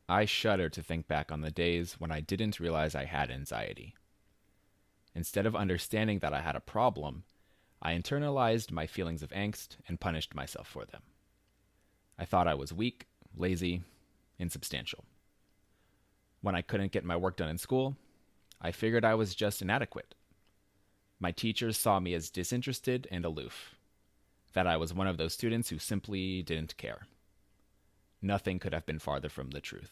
I shudder to think back on the days when I didn't realize I had anxiety. Instead of understanding that I had a problem, I internalized my feelings of angst and punished myself for them. I thought I was weak, lazy, insubstantial. When I couldn't get my work done in school, I figured I was just inadequate. My teachers saw me as disinterested and aloof, that I was one of those students who simply didn't care. Nothing could have been farther from the truth.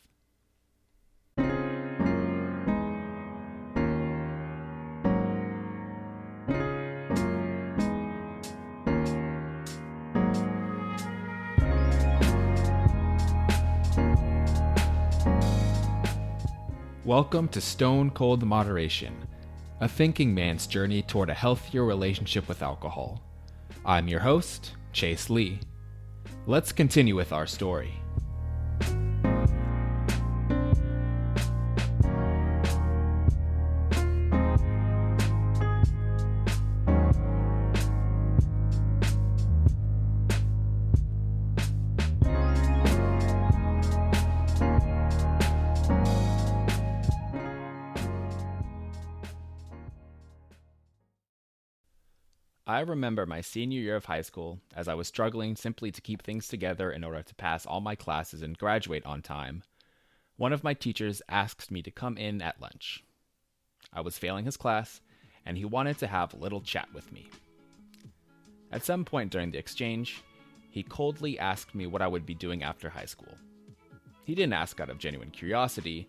Welcome to Stone Cold Moderation, a thinking man's journey toward a healthier relationship with alcohol. I'm your host, Chase Lee. Let's continue with our story. I remember my senior year of high school as I was struggling simply to keep things together in order to pass all my classes and graduate on time. One of my teachers asked me to come in at lunch. I was failing his class, and he wanted to have a little chat with me. At some point during the exchange, he coldly asked me what I would be doing after high school. He didn't ask out of genuine curiosity.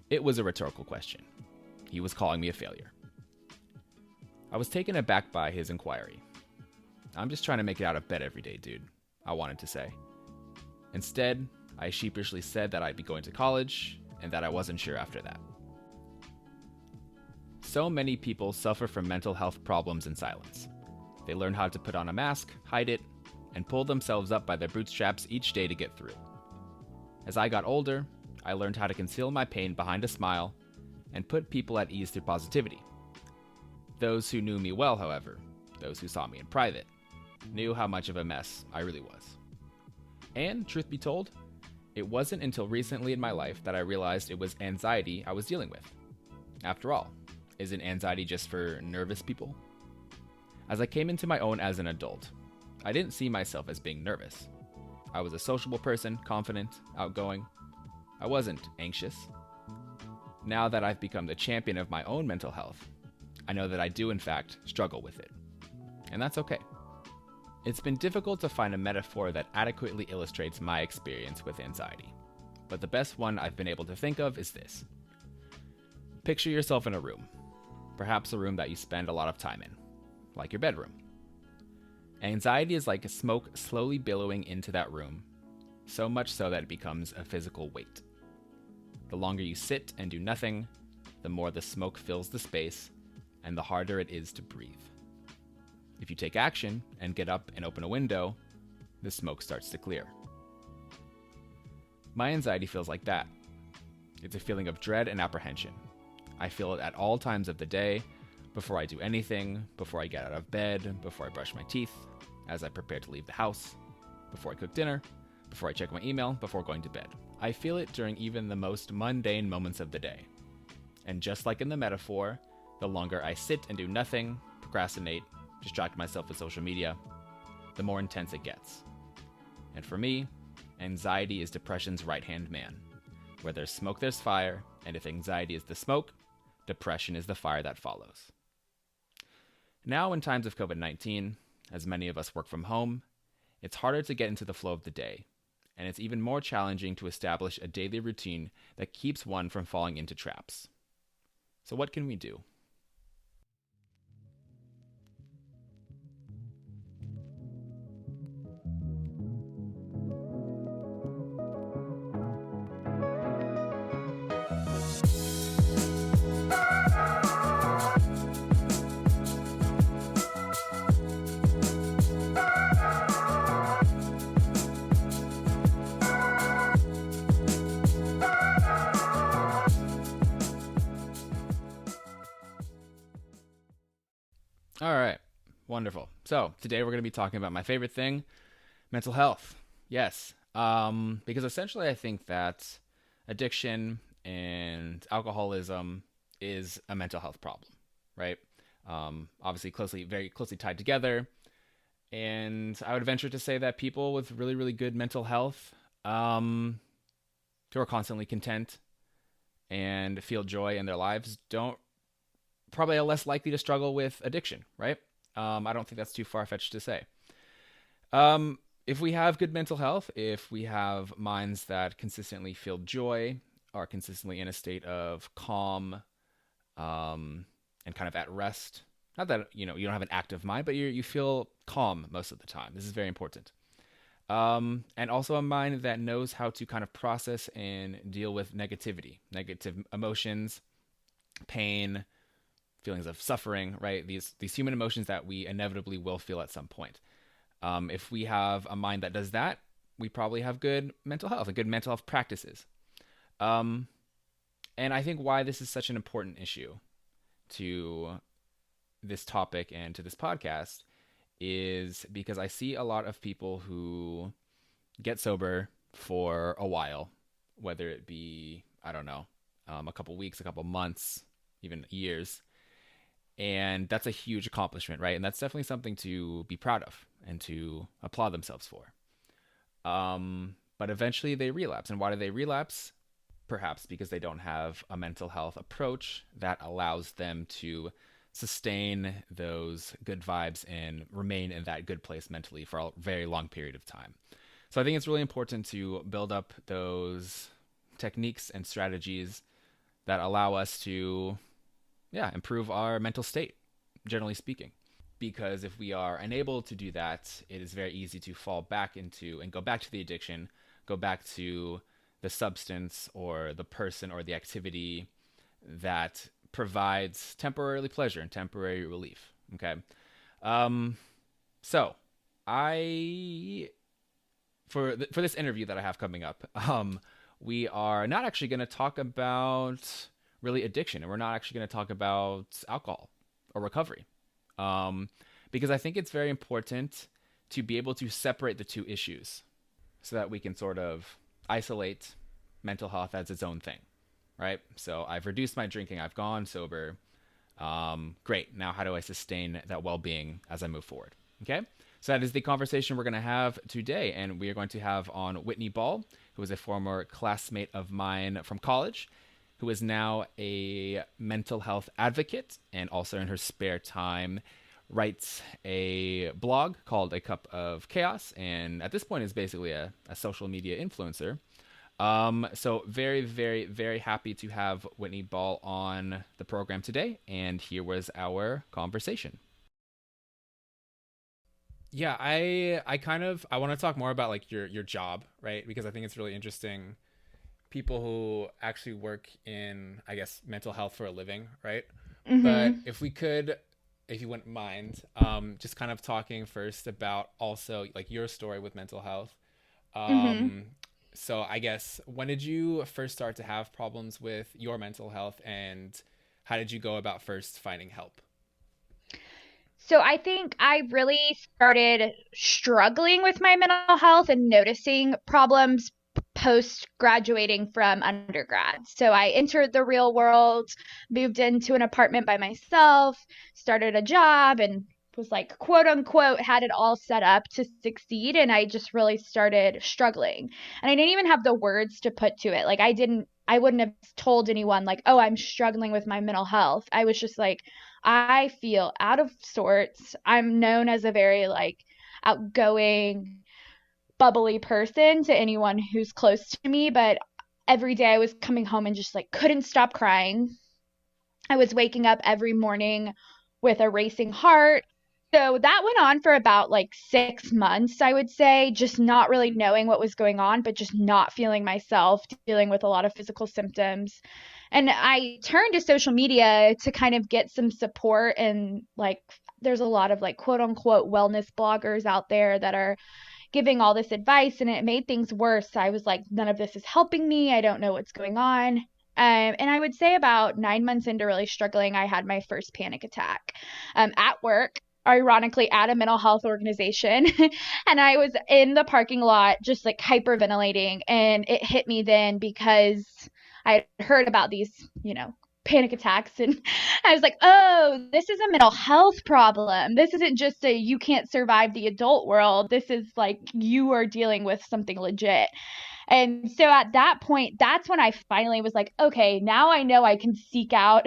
It was a rhetorical question. He was calling me a failure. I was taken aback by his inquiry. I'm just trying to make it out of bed every day, dude, I wanted to say. Instead, I sheepishly said that I'd be going to college and that I wasn't sure after that. So many people suffer from mental health problems in silence. They learn how to put on a mask, hide it, and pull themselves up by their bootstraps each day to get through. As I got older, I learned how to conceal my pain behind a smile and put people at ease through positivity. Those who knew me well, however, those who saw me in private, knew how much of a mess I really was. And, truth be told, it wasn't until recently in my life that I realized it was anxiety I was dealing with. After all, isn't anxiety just for nervous people? As I came into my own as an adult, I didn't see myself as being nervous. I was a sociable person, confident, outgoing. I wasn't anxious. Now that I've become the champion of my own mental health, I know that I do, in fact, struggle with it. And that's okay. It's been difficult to find a metaphor that adequately illustrates my experience with anxiety. But the best one I've been able to think of is this. Picture yourself in a room. Perhaps a room that you spend a lot of time in. Like your bedroom. Anxiety is like smoke slowly billowing into that room. So much so that it becomes a physical weight. The longer you sit and do nothing, the more the smoke fills the space, and the harder it is to breathe. If you take action and get up and open a window, the smoke starts to clear. My anxiety feels like that. It's a feeling of dread and apprehension. I feel it at all times of the day, before I do anything, before I get out of bed, before I brush my teeth, as I prepare to leave the house, before I cook dinner, before I check my email, before going to bed. I feel it during even the most mundane moments of the day. And just like in the metaphor, the longer I sit and do nothing, procrastinate, distract myself with social media, the more intense it gets. And for me, anxiety is depression's right-hand man. Where there's smoke, there's fire, and if anxiety is the smoke, depression is the fire that follows. Now, in times of COVID-19, as many of us work from home, it's harder to get into the flow of the day, and it's even more challenging to establish a daily routine that keeps one from falling into traps. So what can we do? All right, wonderful. So today we're going to be talking about my favorite thing, mental health. Yes, because essentially I think that addiction and alcoholism is a mental health problem, right? Obviously, very closely tied together. And I would venture to say that people with really, really good mental health, who are constantly content and feel joy in their lives, don't probably are less likely to struggle with addiction, right? I don't think that's too far fetched to say. If we have good mental health, if we have minds that consistently feel joy, are consistently in a state of calm, and kind of at rest. Not that you don't have an active mind, but you feel calm most of the time. This is very important. And also a mind that knows how to kind of process and deal with negativity, negative emotions, pain, feelings of suffering, right? These human emotions that we inevitably will feel at some point. If we have a mind that does that, we probably have good mental health and good mental health practices. Um, and I think why this is such an important issue to this topic and to this podcast is because I see a lot of people who get sober for a while, whether it be, I don't know, a couple weeks, a couple months, even years. And that's a huge accomplishment, right? And that's definitely something to be proud of and to applaud themselves for. But eventually they relapse. And why do they relapse? Perhaps because they don't have a mental health approach that allows them to sustain those good vibes and remain in that good place mentally for a very long period of time. So I think it's really important to build up those techniques and strategies that allow us to, improve our mental state, generally speaking. Because if we are unable to do that, it is very easy to fall back into and go back to the addiction, go back to the substance or the person or the activity that provides temporary pleasure and temporary relief. Okay. So I for this interview that I have coming up, we are not actually going to talk about really addiction, and we're not actually going to talk about alcohol or recovery, because I think it's very important to be able to separate the two issues so that we can sort of isolate mental health as its own thing, right? So I've reduced my drinking, I've gone sober. Great. Now, how do I sustain that well-being as I move forward? Okay. So that is the conversation we're going to have today. And we are going to have on Whitney Ball, who is a former classmate of mine from college, who is now a mental health advocate and also in her spare time writes a blog called A Cup of Chaos. And at this point is basically a social media influencer. So very, very, very happy to have Whitney Ball on the program today. And here was our conversation. Yeah, I want to talk more about like your job, right? Because I think it's really interesting. People who actually work in, I guess, mental health for a living, right? But Mm-hmm. if you wouldn't mind, just kind of talking first about also like your story with mental health. Mm-hmm. Um, so I guess when did you first start to have problems with your mental health, and how did you go about first finding help? So I think I really started struggling with my mental health and noticing problems post graduating from undergrad. So I entered the real world, moved into an apartment by myself, started a job, and was like, quote unquote, had it all set up to succeed. And I just really started struggling. And I didn't even have the words to put to it. Like, I wouldn't have told anyone, like, oh, I'm struggling with my mental health. I was just like, I feel out of sorts. I'm known as a very like outgoing, bubbly person to anyone who's close to me, but every day I was coming home and just like couldn't stop crying. I was waking up every morning with a racing heart. So that went on for about like 6 months, I would say, just not really knowing what was going on, but just not feeling myself, dealing with a lot of physical symptoms. And I turned to social media to kind of get some support. And like, there's a lot of like quote unquote wellness bloggers out there that are giving all this advice, and it made things worse. I was like, none of this is helping me. I don't know what's going on. And I would say about 9 months into really struggling, I had my first panic attack at work. ironically at a mental health organization. And I was in the parking lot just like hyperventilating, and it hit me then because I had heard about these, panic attacks, and I was like, "Oh, this is a mental health problem. This isn't just a you can't survive the adult world. This is like you are dealing with something legit." And so at that point, that's when I finally was like, okay, now I know I can seek out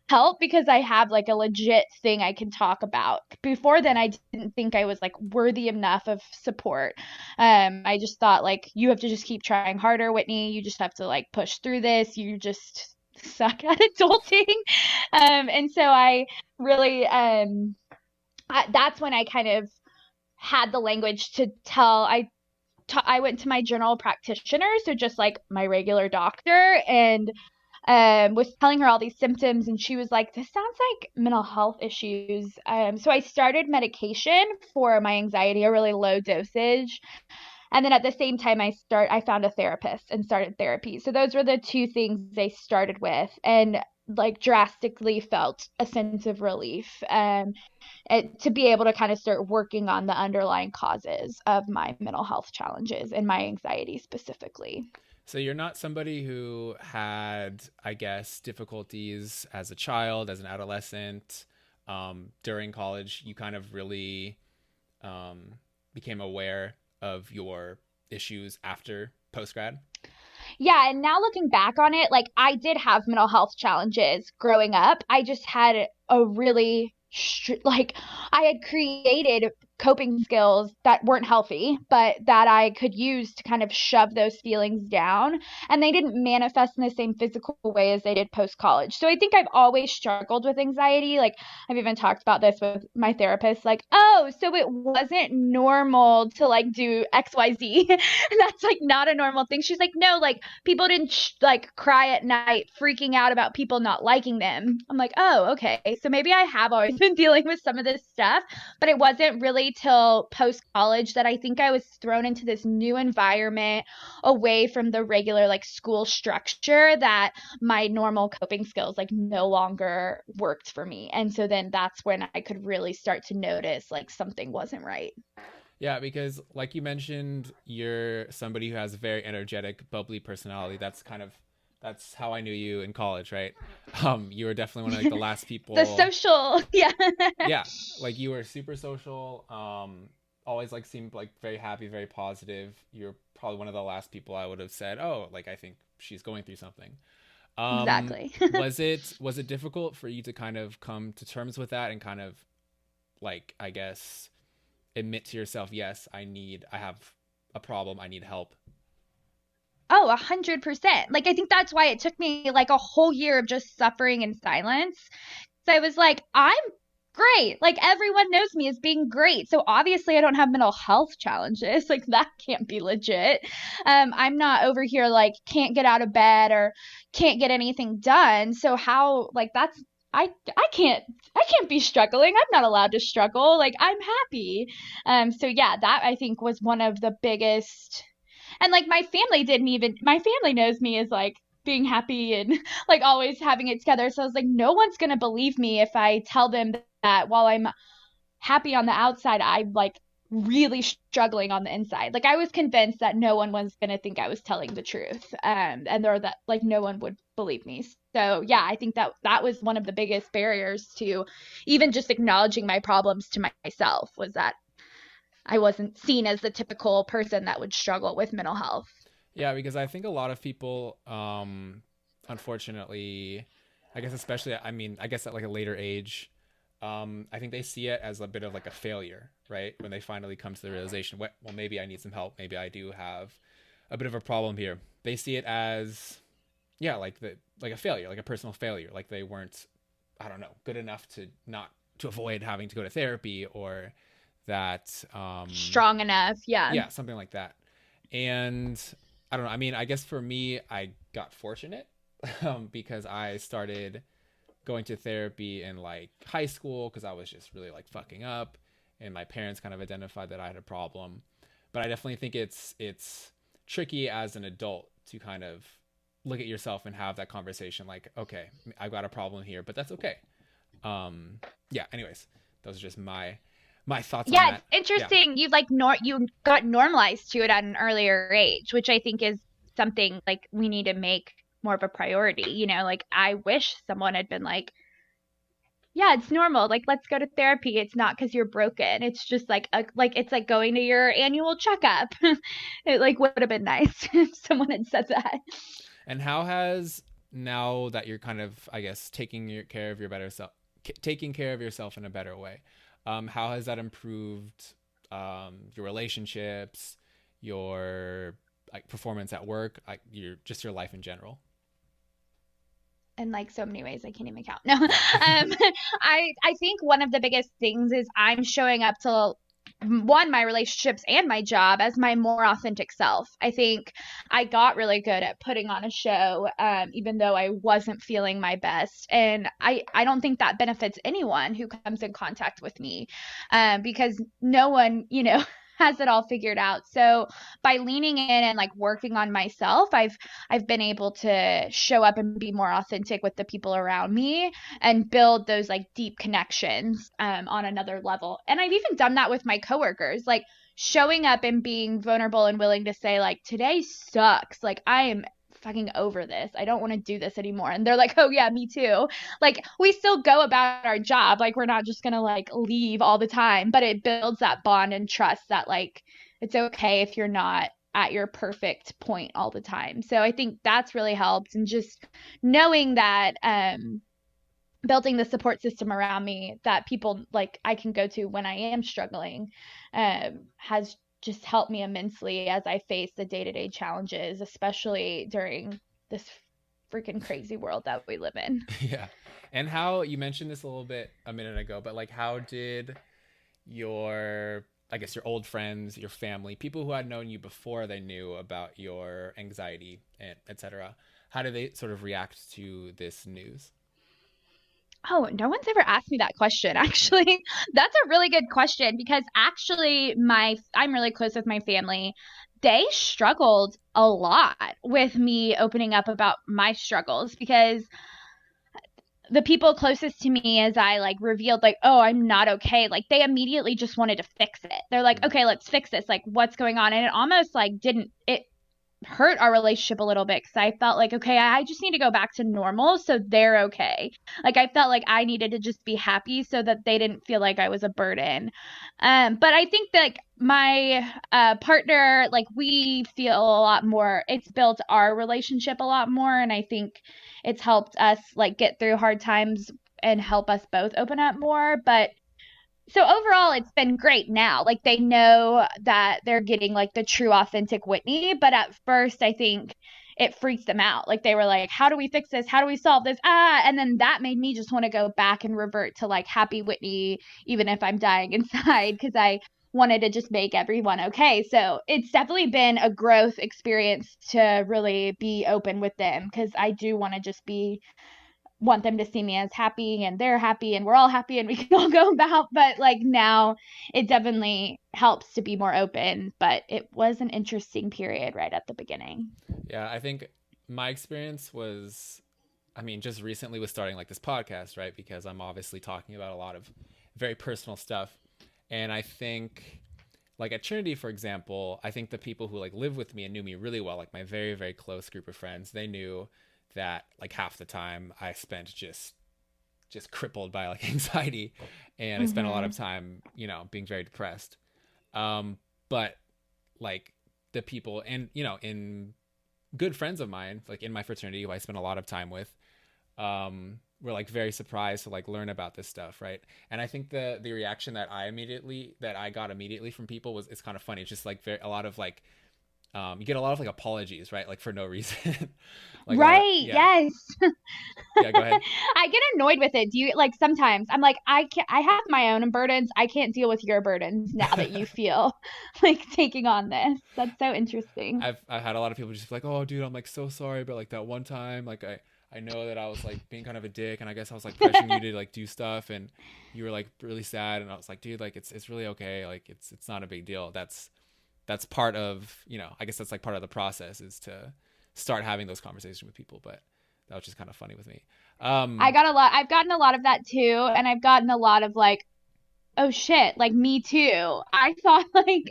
help because I have like a legit thing I can talk about. Before then, I didn't think I was like worthy enough of support. I just thought like, you have to just keep trying harder, Whitney. You just have to like push through this. You just suck at adulting. And so I really, that's when I kind of had the language to tell. I went to my general practitioner, so just like my regular doctor, and was telling her all these symptoms, and she was like, "This sounds like mental health issues." So I started medication for my anxiety, a really low dosage, and then at the same time, I found a therapist and started therapy. So those were the two things I started with, and like drastically felt a sense of relief. To be able to kind of start working on the underlying causes of my mental health challenges and my anxiety specifically. So you're not somebody who had, I guess, difficulties as a child, as an adolescent, during college. You kind of really became aware of your issues after postgrad. Yeah, and now looking back on it, like I did have mental health challenges growing up. I just had a really like I had created coping skills that weren't healthy, but that I could use to kind of shove those feelings down. And they didn't manifest in the same physical way as they did post college. So I think I've always struggled with anxiety. Like I've even talked about this with my therapist, like, oh, so it wasn't normal to like do XYZ. And that's like not a normal thing. She's like, no, like people didn't like cry at night freaking out about people not liking them. I'm like, oh, okay. So maybe I have always been dealing with some of this stuff, but it wasn't really till post college that I think I was thrown into this new environment away from the regular like school structure that my normal coping skills like no longer worked for me. And so then that's when I could really start to notice like something wasn't right. Yeah, because like you mentioned, you're somebody who has a very energetic, bubbly personality. That's how I knew you in college, right? You were definitely one of like the last people. The social, yeah. Yeah, like you were super social. Always like seemed like very happy, very positive. You're probably one of the last people I would have said, "Oh, like I think she's going through something." Exactly. Was it difficult for you to kind of come to terms with that and kind of like, I guess, admit to yourself, yes, I have a problem, I need help? Oh, 100%. Like, I think that's why it took me like a whole year of just suffering in silence. So I was like, I'm great. Like, everyone knows me as being great. So obviously, I don't have mental health challenges. Like, that can't be legit. I'm not over here like can't get out of bed or can't get anything done. So how like that's I can't be struggling. I'm not allowed to struggle. Like I'm happy. So yeah, that I think was one of the biggest. And like my family knows me as like being happy and like always having it together. So I was like, no one's gonna believe me if I tell them that while I'm happy on the outside, I'm like really struggling on the inside. Like I was convinced that no one was gonna think I was telling the truth, and or that like no one would believe me. So yeah, I think that was one of the biggest barriers to even just acknowledging my problems to myself was that I wasn't seen as the typical person that would struggle with mental health. Yeah, because I think a lot of people, unfortunately, I guess especially, I mean, I guess at like a later age, I think they see it as a bit of like a failure, right? When they finally come to the realization, well, maybe I need some help. Maybe I do have a bit of a problem here. They see it as, yeah, like a failure, like a personal failure. Like they weren't, I don't know, good enough to not to avoid having to go to therapy or that, Strong enough, yeah. yeah, something like that. And I don't know. I mean, I guess for me, I got fortunate because I started going to therapy in like high school because I was just really like fucking up, and my parents kind of identified that I had a problem. But I definitely think it's tricky as an adult to kind of look at yourself and have that conversation like, okay, I've got a problem here, but that's okay. Yeah, anyways, those are just my thoughts on Yeah, that. it's Yeah. interesting. You got normalized to it at an earlier age, which I think is something like we need to make more of a priority. Like I wish someone had been like, yeah, it's normal. Like, let's go to therapy. It's not because you're broken. It's just like it's like going to your annual checkup. It like would have been nice if someone had said that. And how has, now that you're kind of, I guess, care of your better self, taking care of yourself in a better way, how has that improved your relationships, your like performance at work, like your life in general? In like so many ways I can't even count. No. Yeah. I think one of the biggest things is I'm showing up to one, my relationships and my job as my more authentic self. I think I got really good at putting on a show, even though I wasn't feeling my best. And I don't think that benefits anyone who comes in contact with me, because no one, has it all figured out. So by leaning in and like working on myself, I've been able to show up and be more authentic with the people around me and build those like deep connections, on another level. And I've even done that with my coworkers, like showing up and being vulnerable and willing to say like, today sucks. Like I am fucking over this. I don't want to do this anymore. And they're like, oh yeah, me too. Like we still go about our job. Like we're not just going to like leave all the time, but it builds that bond and trust that like, it's okay if you're not at your perfect point all the time. So I think that's really helped. And just knowing that, building the support system around me that people like I can go to when I am struggling, has just helped me immensely as I face the day-to-day challenges, especially during this freaking crazy world that we live in. Yeah. And how, you mentioned this a little bit a minute ago, but like how did your, I guess your old friends, your family, people who had known you before they knew about your anxiety and etc., how did they sort of react to this news? Oh, no one's ever asked me that question, actually. That's a really good question because actually I'm really close with my family. They struggled a lot with me opening up about my struggles because the people closest to me, as I like revealed like, oh, I'm not okay, like they immediately just wanted to fix it. They're like, okay, let's fix this. Like what's going on? And it almost like didn't it hurt our relationship a little bit because I felt like, okay, I just need to go back to normal so they're okay. Like I felt like I needed to just be happy so that they didn't feel like I was a burden. But I think that my partner, like we feel a lot more, it's built our relationship a lot more. And I think it's helped us like get through hard times and help us both open up more. But so overall it's been great now, like they know that they're getting like the true authentic Whitney, but at first I think it freaks them out, like they were like, how do we fix this, how do we solve this, and then that made me just want to go back and revert to like happy Whitney even if I'm dying inside because I wanted to just make everyone okay. So it's definitely been a growth experience to really be open with them because I do want to just be want them to see me as happy and they're happy and we're all happy and we can all go about. But like now it definitely helps to be more open, but it was an interesting period right at the beginning. Yeah, I think my experience was, I mean, just recently with starting like this podcast, right? Because I'm obviously talking about a lot of very personal stuff. And I think like at Trinity, for example, I think the people who like live with me and knew me really well, like my very, very close group of friends, they knew that like half the time I spent just crippled by like anxiety, and I spent a lot Mm-hmm. of time, being very depressed. But like the people, and in good friends of mine, like in my fraternity, who I spent a lot of time with, were like very surprised to like learn about this stuff, right? And I think the reaction that I got immediately from people was, it's kind of funny. It's just like a lot of like, you get a lot of like apologies, right? Like for no reason. Like a lot of, Right. yeah, Yes. yeah. Go ahead. I get annoyed with it. Do you like sometimes I'm like, I have my own burdens. I can't deal with your burdens now that you feel like taking on this. That's so interesting. I've had a lot of people just like, oh, dude, I'm like so sorry, but like that one time, like I know that I was like being kind of a dick, and I guess I was like pressuring you to like do stuff, and you were like really sad, and I was like, dude, like it's really okay, like it's not a big deal. That's part of, I guess that's like part of the process, is to start having those conversations with people. But that was just kind of funny with me. I've gotten a lot of that too, and I've gotten a lot of like oh shit, like me too. I thought like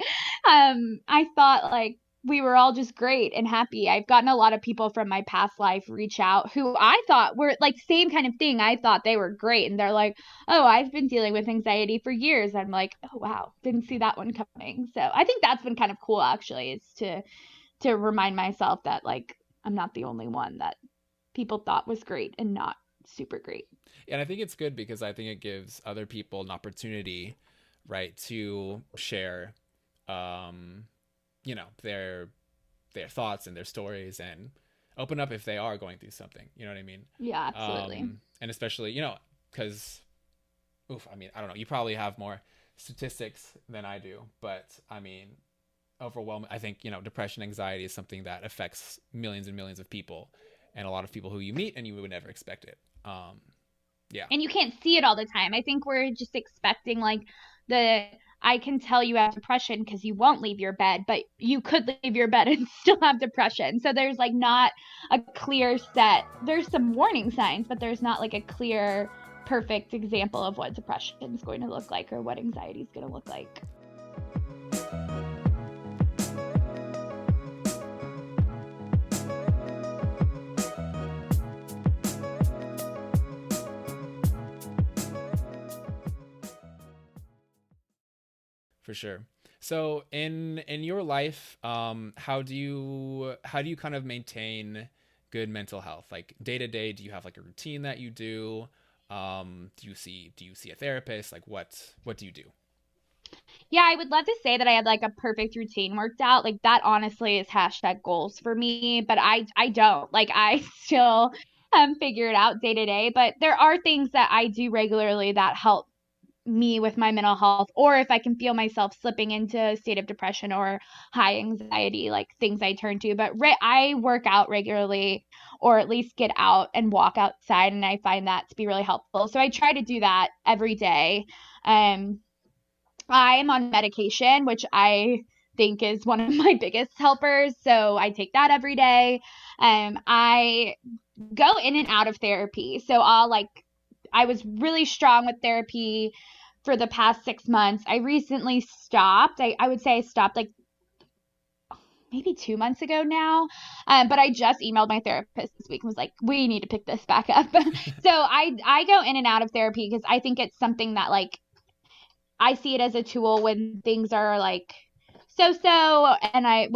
we were all just great and happy. I've gotten a lot of people from my past life reach out who I thought were like same kind of thing. I thought they were great and they're like, "Oh, I've been dealing with anxiety for years." I'm like, "Oh wow, didn't see that one coming." So, I think that's been kind of cool actually is to remind myself that like I'm not the only one that people thought was great and not super great. And I think it's good because I think it gives other people an opportunity, right, to share, um, their thoughts and their stories and open up if they are going through something. You know what I mean? Yeah, absolutely. And especially, because, oof, I mean, I don't know. You probably have more statistics than I do, but I mean, overwhelming. I think depression, anxiety is something that affects millions and millions of people, and a lot of people who you meet and you would never expect it. Yeah. And you can't see it all the time. I think we're just expecting like the I can tell you have depression because you won't leave your bed, but you could leave your bed and still have depression. So there's like not a clear set. There's some warning signs, but there's not like a clear, perfect example of what depression is going to look like or what anxiety is going to look like. For sure. So in your life, how do you kind of maintain good mental health? Like day to day, do you have like a routine that you do? Do you see a therapist? Like what do you do? Yeah, I would love to say that I had like a perfect routine worked out. Like that honestly is hashtag goals for me, but I don't. Like I still figure it out day to day, but there are things that I do regularly that help me with my mental health, or if I can feel myself slipping into a state of depression or high anxiety, like things I turn to. But I work out regularly, or at least get out and walk outside, and I find that to be really helpful. So I try to do that every day. Um, I am on medication, which I think is one of my biggest helpers. So I take that every day. I go in and out of therapy. So I was really strong with therapy for the past 6 months. I recently stopped. I would say I stopped like maybe 2 months ago now. But I just emailed my therapist this week and was like, we need to pick this back up. So I go in and out of therapy because I think it's something that like I see it as a tool when things are like so and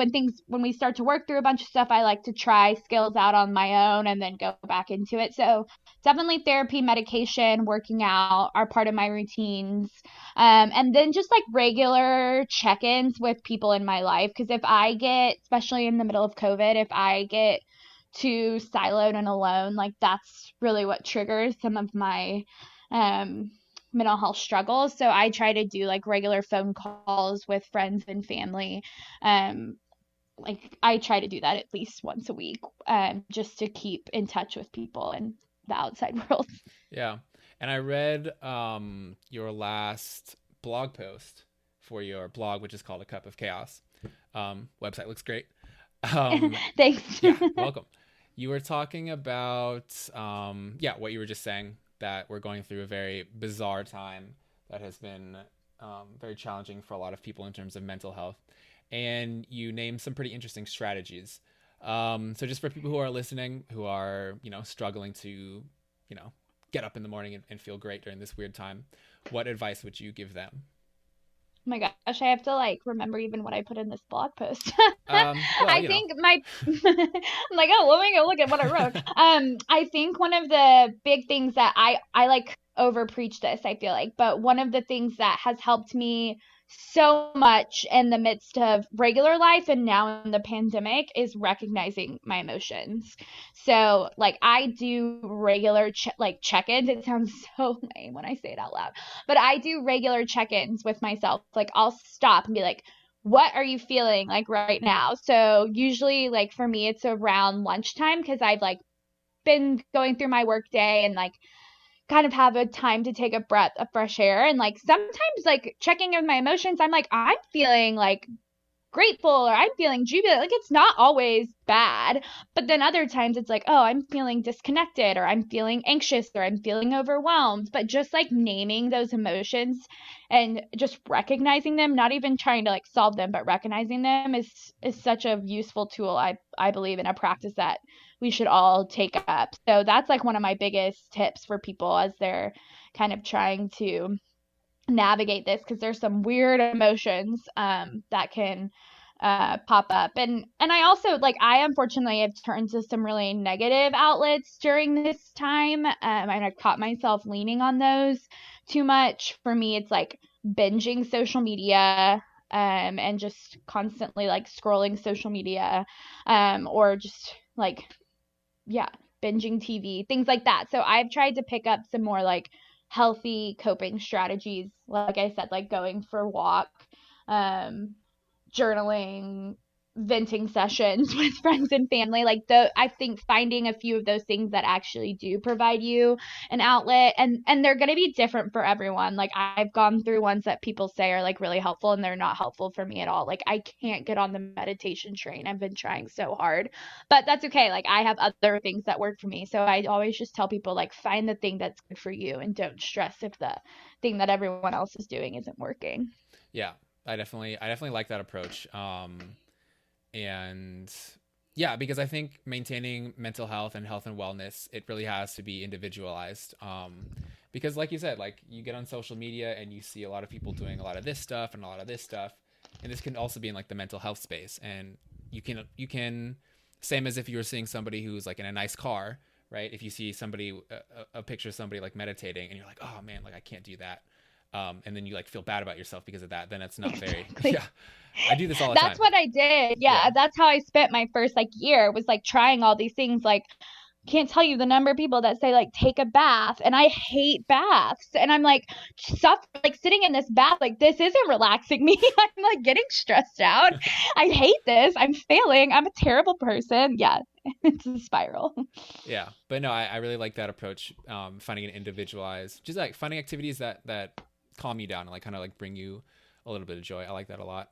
when we start to work through a bunch of stuff, I like to try skills out on my own and then go back into it. So definitely therapy, medication, working out are part of my routines. And then just like regular check-ins with people in my life, because if I get, especially in the middle of COVID, if I get too siloed and alone, like that's really what triggers some of my mental health struggles. So I try to do like regular phone calls with friends and family. Like I try to do that at least once a week, just to keep in touch with people and the outside world. Yeah. And I read your last blog post for your blog, which is called A Cup of Chaos. Website looks great. Thanks. Yeah, welcome. You were talking about what you were just saying, that we're going through a very bizarre time that has been very challenging for a lot of people in terms of mental health. And you named some pretty interesting strategies. So just for people who are listening, who are, struggling to, get up in the morning and feel great during this weird time, what advice would you give them? Oh my gosh, I have to like remember even what I put in this blog post. Well, I think my I'm like, oh, let me go look at what I wrote. I think one of the big things that I like over preach this, I feel like, but one of the things that has helped me so much in the midst of regular life and now in the pandemic is recognizing my emotions. So like I do regular check-ins. It sounds so lame when I say it out loud, but I do regular check-ins with myself. Like I'll stop and be like, what are you feeling like right now? So usually like for me it's around lunchtime because I've like been going through my work day and like kind of have a time to take a breath of fresh air. And like sometimes like checking in my emotions, I'm like, I'm feeling like grateful or I'm feeling jubilant. Like it's not always bad, but then other times it's like, oh, I'm feeling disconnected or I'm feeling anxious or I'm feeling overwhelmed. But just like naming those emotions and just recognizing them, not even trying to like solve them, but recognizing them is such a useful tool, I believe, in a practice that we should all take up. So that's like one of my biggest tips for people as they're kind of trying to navigate this, because there's some weird emotions that can pop up. And I also, like, I unfortunately have turned to some really negative outlets during this time, and I've caught myself leaning on those too much. For me, it's like binging social media, and just constantly like scrolling social media, or just like, yeah, binging TV, things like that. So I've tried to pick up some more like healthy coping strategies, like I said, like going for a walk, journaling, venting sessions with friends and family. Like I think finding a few of those things that actually do provide you an outlet, and they're going to be different for everyone. Like I've gone through ones that people say are like really helpful and they're not helpful for me at all. Like I can't get on the meditation train. I've been trying so hard, but that's okay. Like I have other things that work for me. So I always just tell people, like, find the thing that's good for you and don't stress if the thing that everyone else is doing isn't working. Yeah, I definitely like that approach. And yeah, because I think maintaining mental health and wellness, it really has to be individualized. Because like you said, like you get on social media and you see a lot of people doing a lot of this stuff and a lot of this stuff. And this can also be in like the mental health space. And you can same as if you were seeing somebody who's like in a nice car, right? If you see somebody, a picture of somebody like meditating and you're like, oh man, like I can't do that. And then you like feel bad about yourself because of that, then it's not very, Exactly. yeah. I do this all the time. That's what I did. Yeah, that's how I spent my first like year, was like trying all these things. Like, can't tell you the number of people that say like take a bath, and I hate baths, and I'm like, stuff like sitting in this bath, like this isn't relaxing me. I'm like getting stressed out. I hate this. I'm failing. I'm a terrible person. Yeah, it's a spiral. Yeah, but no, I really like that approach. Finding an individualized, just like finding activities that calm you down and like kind of like bring you a little bit of joy. I like that a lot.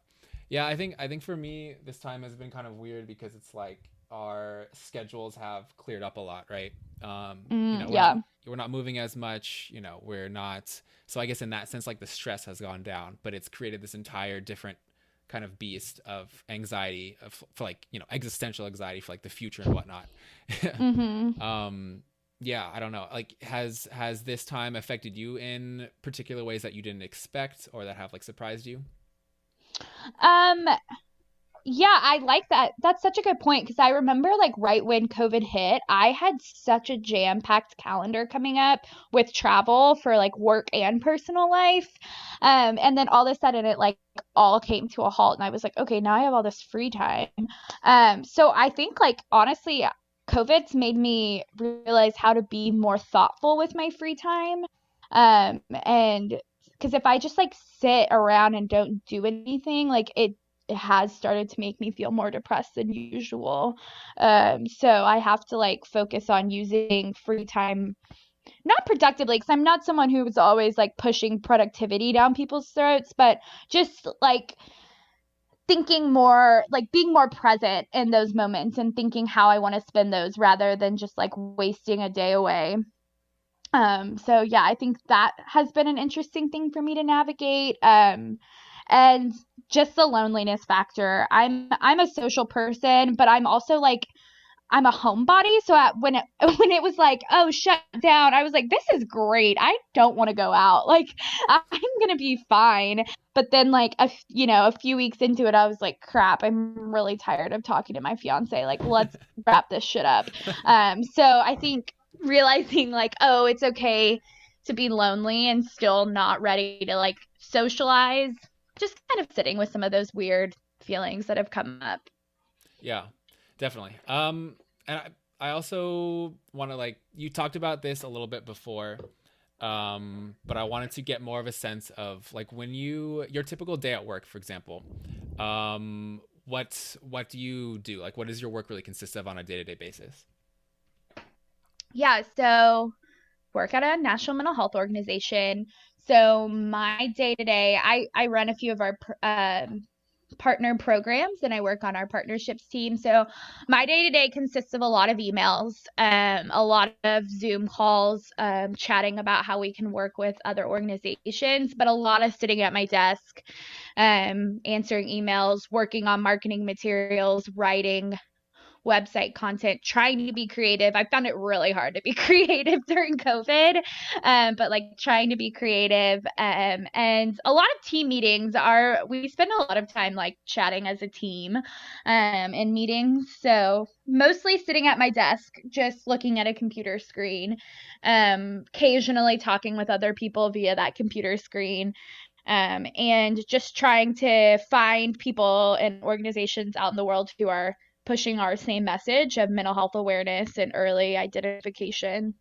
Yeah, I think for me this time has been kind of weird because it's like our schedules have cleared up a lot, right? We're not moving as much, we're not. So I guess in that sense, like the stress has gone down, but it's created this entire different kind of beast of anxiety for like, existential anxiety for like the future and whatnot. Mm-hmm. Yeah, I don't know. Like, has this time affected you in particular ways that you didn't expect or that have like surprised you? Um, yeah, I like that. That's such a good point, because I remember like right when COVID hit, I had such a jam-packed calendar coming up with travel for like work and personal life. And then all of a sudden it like all came to a halt, and I was like, okay, now I have all this free time. So I think like honestly, COVID's made me realize how to be more thoughtful with my free time. And because if I just like sit around and don't do anything, like it has started to make me feel more depressed than usual. So I have to like focus on using free time, not productively, because I'm not someone who was always like pushing productivity down people's throats, but just like thinking more, like being more present in those moments and thinking how I want to spend those rather than just like wasting a day away. So yeah, I think that has been an interesting thing for me to navigate. And just the loneliness factor. I'm a social person, but I'm also like I'm a homebody. So when it when it was like, oh, shut down, I was like, this is great. I don't want to go out. Like I'm gonna be fine. But then like a few weeks into it, I was like, crap, I'm really tired of talking to my fiance. Like let's wrap this shit up. So I think realizing like, oh, it's okay to be lonely and still not ready to like socialize, just kind of sitting with some of those weird feelings that have come up. Yeah, definitely. And I also want to like, you talked about this a little bit before, but I wanted to get more of a sense of like when your typical day at work, for example, what do you do? Like, what does your work really consist of on a day-to-day basis? Yeah, so work at a national mental health organization. So my day to day, I run a few of our partner programs, and I work on our partnerships team. So my day-to-day consists of a lot of emails, a lot of Zoom calls, chatting about how we can work with other organizations, but a lot of sitting at my desk, answering emails, working on marketing materials, writing website content, trying to be creative. I found it really hard to be creative during COVID, but like trying to be creative. And a lot of team meetings we spend a lot of time like chatting as a team in meetings. So mostly sitting at my desk, just looking at a computer screen, occasionally talking with other people via that computer screen. And just trying to find people and organizations out in the world who are pushing our same message of mental health awareness and early identification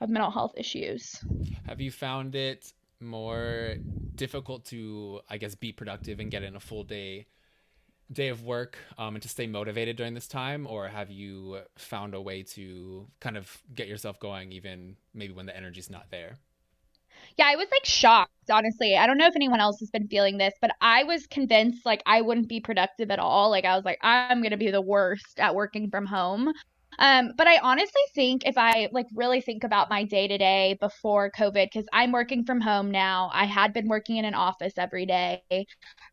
of mental health issues. Have you found it more difficult to, I guess, be productive and get in a full day of work and to stay motivated during this time? Or have you found a way to kind of get yourself going even maybe when the energy's not there? Yeah, I was like shocked, honestly. I don't know if anyone else has been feeling this, but I was convinced like I wouldn't be productive at all. Like I was like, I'm going to be the worst at working from home. But I honestly think if I like really think about my day to day before COVID, because I'm working from home now, I had been working in an office every day.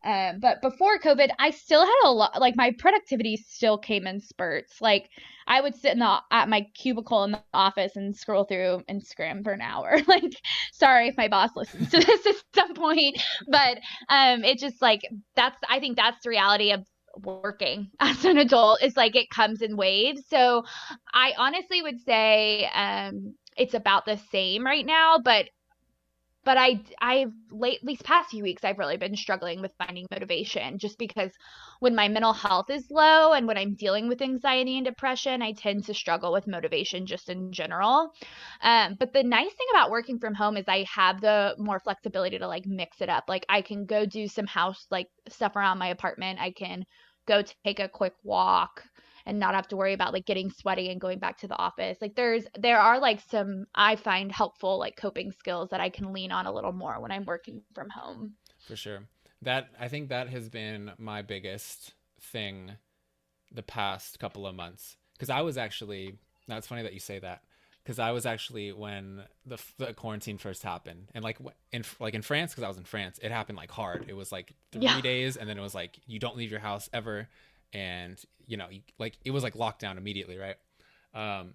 But before COVID, I still had a lot, like my productivity still came in spurts. Like I would sit at my cubicle in the office and scroll through Instagram for an hour. Like, sorry if my boss listens to this at some point, but it just like I think that's the reality of working as an adult, is like it comes in waves. So I honestly would say it's about the same right now, but I've these past few weeks I've really been struggling with finding motivation, just because when my mental health is low and when I'm dealing with anxiety and depression, I tend to struggle with motivation just in general. But the nice thing about working from home is I have the more flexibility to like mix it up. Like I can go do some house like stuff around my apartment. I can go take a quick walk and not have to worry about like getting sweaty and going back to the office. Like there are like some I find helpful like coping skills that I can lean on a little more when I'm working from home. For sure. I think that has been my biggest thing the past couple of months. Because I was actually, now it's funny that you say that, because I was actually, when the quarantine first happened, and like in France, because I was in France, it happened like hard. It was like 3 days, and then it was like you don't leave your house ever, and like it was like lockdown immediately, right?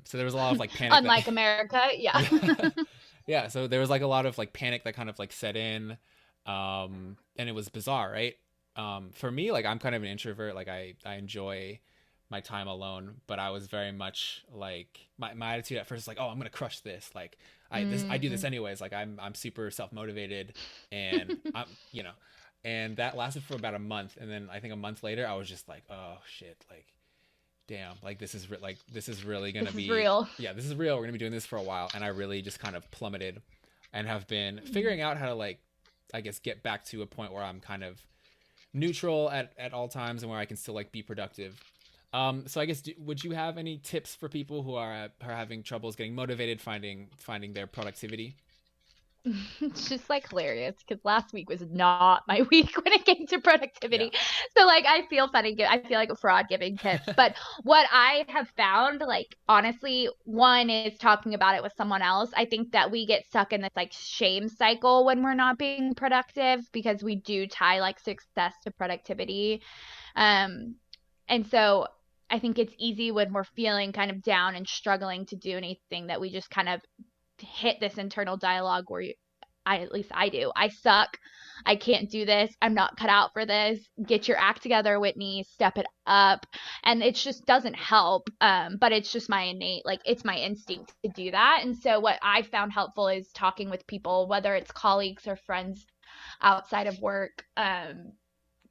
So there was a lot of like panic. Unlike America, yeah. Yeah. So there was like a lot of like panic that kind of like set in, and it was bizarre, right? For me, like I'm kind of an introvert. Like I enjoy my time alone, but I was very much like my attitude at first is like, oh, I'm gonna crush this. Like I do this anyways. Like I'm super self motivated, and and that lasted for about a month, and then I think a month later I was just like, oh shit, like damn, like this is really gonna be real. Yeah, this is real. We're gonna be doing this for a while, and I really just kind of plummeted, and have been figuring out how to like, I guess, get back to a point where I'm kind of neutral at all times and where I can still like be productive. So I guess, would you have any tips for people who are having troubles getting motivated, finding their productivity? It's just like hilarious because last week was not my week when it came to productivity. Yeah. So like I feel funny. I feel like a fraud giving tips. But what I have found, like honestly, one is talking about it with someone else. I think that we get stuck in this like shame cycle when we're not being productive, because we do tie like success to productivity. And so I think it's easy when we're feeling kind of down and struggling to do anything that we just kind of hit this internal dialogue where at least I do. I suck. I can't do this. I'm not cut out for this. Get your act together, Whitney. Step it up. And it just doesn't help. But it's just my innate, like it's my instinct to do that. And so what I found helpful is talking with people, whether it's colleagues or friends outside of work,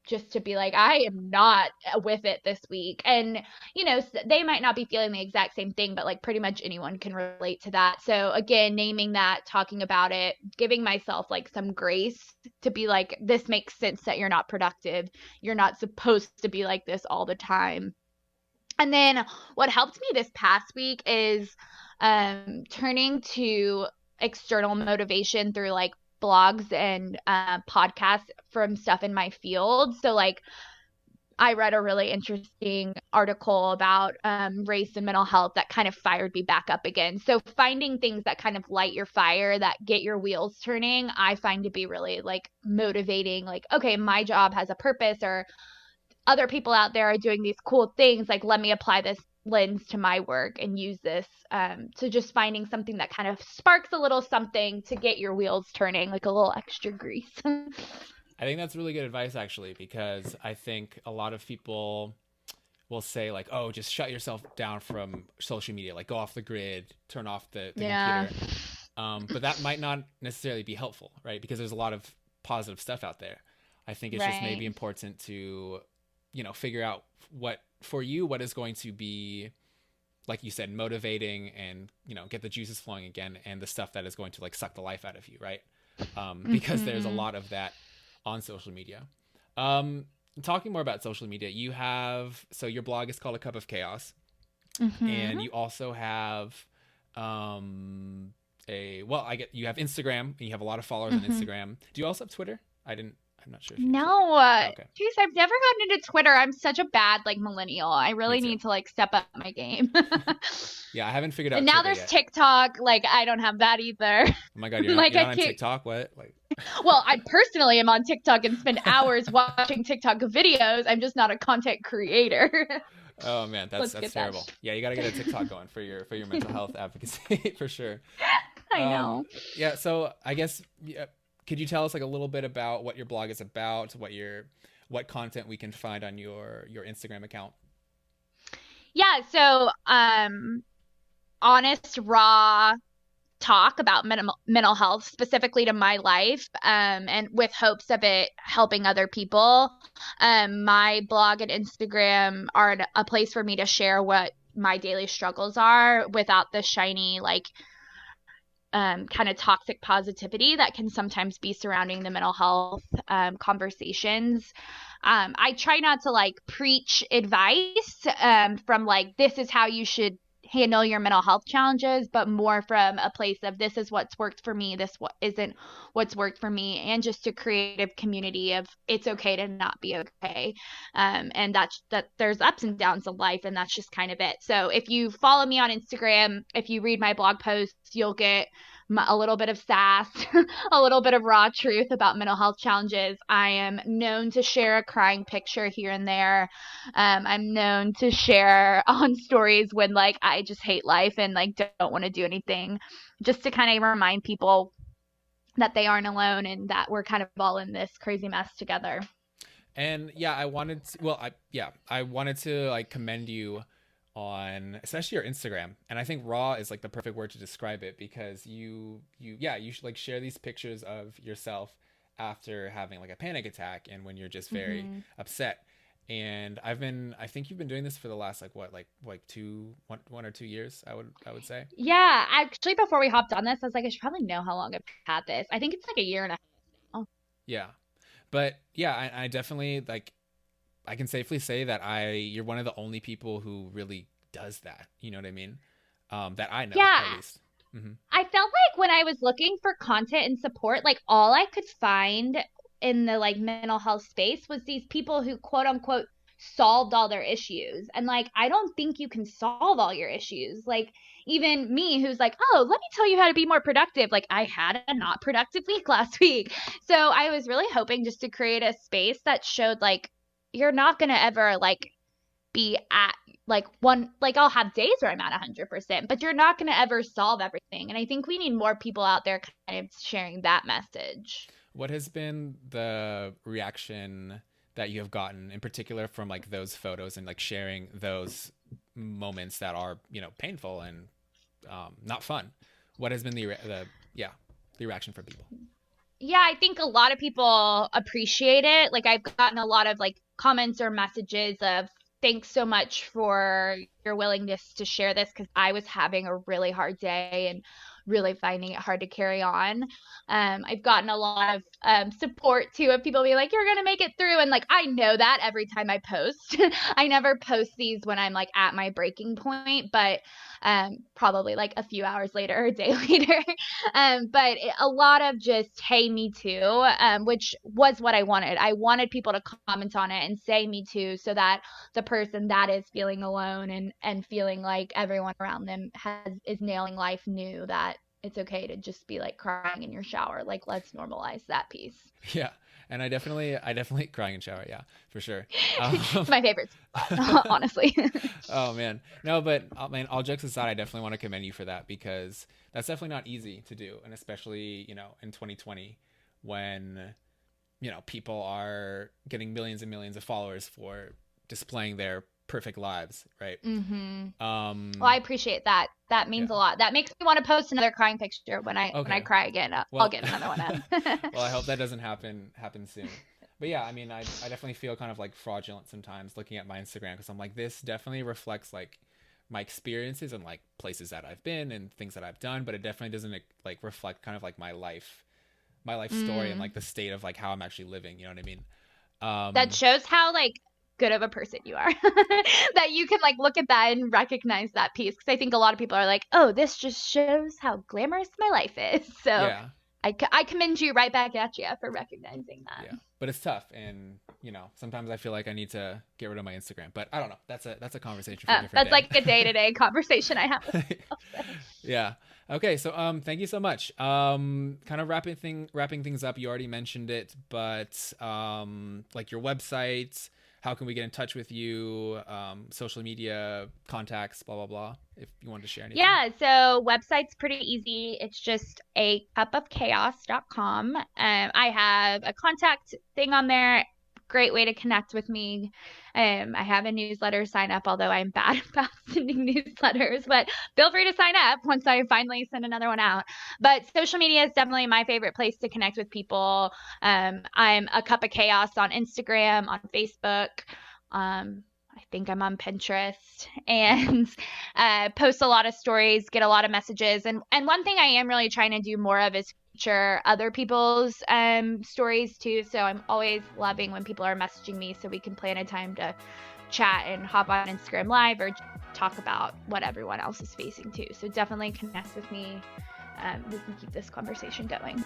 just to be like, I am not with it this week. And, they might not be feeling the exact same thing, but like pretty much anyone can relate to that. So again, naming that, talking about it, giving myself like some grace to be like, this makes sense that you're not productive. You're not supposed to be like this all the time. And then what helped me this past week is turning to external motivation through like blogs and podcasts from stuff in my field. So like I read a really interesting article about race and mental health that kind of fired me back up again. So finding things that kind of light your fire, that get your wheels turning, I find to be really like motivating. Like, okay, my job has a purpose, or other people out there are doing these cool things. Like, let me apply this lens to my work and use this. So just finding something that kind of sparks a little something to get your wheels turning, like a little extra grease. I think that's really good advice, actually, because I think a lot of people will say like, oh, just shut yourself down from social media, like go off the grid, turn off the computer. But that might not necessarily be helpful, right? Because there's a lot of positive stuff out there. I think it's just maybe important to, figure out what is going to be, like you said, motivating and, get the juices flowing again, and the stuff that is going to like suck the life out of you, right? Because there's a lot of that on social media. Talking more about social media, so your blog is called A Cup of Chaos, and you also have you have Instagram, and you have a lot of followers on Instagram. Do you also have Twitter? I'm not sure. No, okay. Geez, I've never gotten into Twitter. I'm such a bad like millennial. I really need to like step up my game. Yeah, I haven't figured out. And now there's TikTok. Like, I don't have that either. Oh my God, you're not on TikTok? What? Like? Well, I personally am on TikTok and spend hours watching TikTok videos. I'm just not a content creator. Oh man, that's terrible. Yeah, you got to get a TikTok going for your mental health advocacy for sure. I know. Yeah, so I guess could you tell us like a little bit about what your blog is about, what content we can find on your Instagram account? Yeah, so honest, raw talk about mental health, specifically to my life, and with hopes of it helping other people. My blog and Instagram are a place for me to share what my daily struggles are without the shiny, like, kind of toxic positivity that can sometimes be surrounding the mental health conversations. I try not to like preach advice from like, this is how you should handle your mental health challenges, but more from a place of, this is what's worked for me, this isn't what's worked for me, and just a creative community of it's okay to not be okay. And that there's ups and downs of life, and that's just kind of it. So if you follow me on Instagram, if you read my blog posts, you'll get a little bit of sass, a little bit of raw truth about mental health challenges. I am known to share a crying picture here and there. I'm known to share on stories when like I just hate life and like don't want to do anything, just to kind of remind people that they aren't alone and that we're kind of all in this crazy mess together. And yeah, I wanted to like commend you on especially your Instagram, and I think raw is like the perfect word to describe it, because you should like share these pictures of yourself after having like a panic attack and when you're just very upset. And I think you've been doing this for the last like 1 or 2 years, I would say. Yeah, actually before we hopped on this, I was like, I should probably know how long I've had this. I think it's like a year and a half now. Yeah, but yeah, I definitely like, I can safely say that you're one of the only people who really does that. You know what I mean? That I know, at least. Mm-hmm. I felt like when I was looking for content and support, like all I could find in the like mental health space was these people who quote unquote solved all their issues. And like, I don't think you can solve all your issues. Like, even me, who's like, oh, let me tell you how to be more productive. Like, I had a not productive week last week. So I was really hoping just to create a space that showed like, you're not going to ever like be at like one, like I'll have days where I'm at 100%, but you're not going to ever solve everything. And I think we need more people out there kind of sharing that message. What has been the reaction that you have gotten in particular from like those photos and like sharing those moments that are, painful and not fun? What has been the reaction from people? Yeah, I think a lot of people appreciate it. Like, I've gotten a lot of like comments or messages of, thanks so much for your willingness to share this, because I was having a really hard day and really finding it hard to carry on. I've gotten a lot of support too, of people being like, you're gonna make it through, and like I know that every time I post. I never post these when I'm like at my breaking point, but probably like a few hours later or a day later. But a lot of just, hey, me too, which was what I wanted. I wanted people to comment on it and say me too, so that the person that is feeling alone and feeling like everyone around them is nailing life knew that it's okay to just be like crying in your shower. Like, let's normalize that piece. Yeah. And I definitely crying in shower. Yeah, for sure. It's my favorite spot, honestly. Oh man. No, but man, all jokes aside, I definitely want to commend you for that, because that's definitely not easy to do. And especially, in 2020 when, people are getting millions and millions of followers for displaying their perfect lives, right? Well, I appreciate that. That means a lot. That makes me want to post another crying picture when I cry again. I'll get another one up. Well, I hope that doesn't happen soon. But yeah, I mean, I definitely feel kind of like fraudulent sometimes looking at my Instagram, because I'm like, this definitely reflects like my experiences and like places that I've been and things that I've done, but it definitely doesn't like reflect kind of like my life story and like the state of like how I'm actually living. You know what I mean? That shows how like good of a person you are, that you can like look at that and recognize that piece, because I think a lot of people are like, oh, this just shows how glamorous my life is. So yeah. I commend you right back at you for recognizing that. Yeah, but it's tough, and sometimes I feel like I need to get rid of my Instagram, but I don't know, that's a conversation for a different day. That's like a day-to-day conversation I have with myself. Yeah. Okay, so thank you so much. Kind of wrapping things up, you already mentioned it, but like your website, how can we get in touch with you? Social media, contacts, blah, blah, blah, if you wanted to share anything. Yeah, so website's pretty easy. It's just acupofchaos.com. I have a contact thing on there. Great way to connect with me. I have a newsletter sign up, although I'm bad about sending newsletters, but feel free to sign up once I finally send another one out. But social media is definitely my favorite place to connect with people. I'm a cup of chaos on Instagram, on Facebook. I think I'm on Pinterest, and post a lot of stories, get a lot of messages. And one thing I am really trying to do more of is feature other people's stories too. So I'm always loving when people are messaging me, so we can plan a time to chat and hop on Instagram Live or talk about what everyone else is facing too. So definitely connect with me. We can keep this conversation going.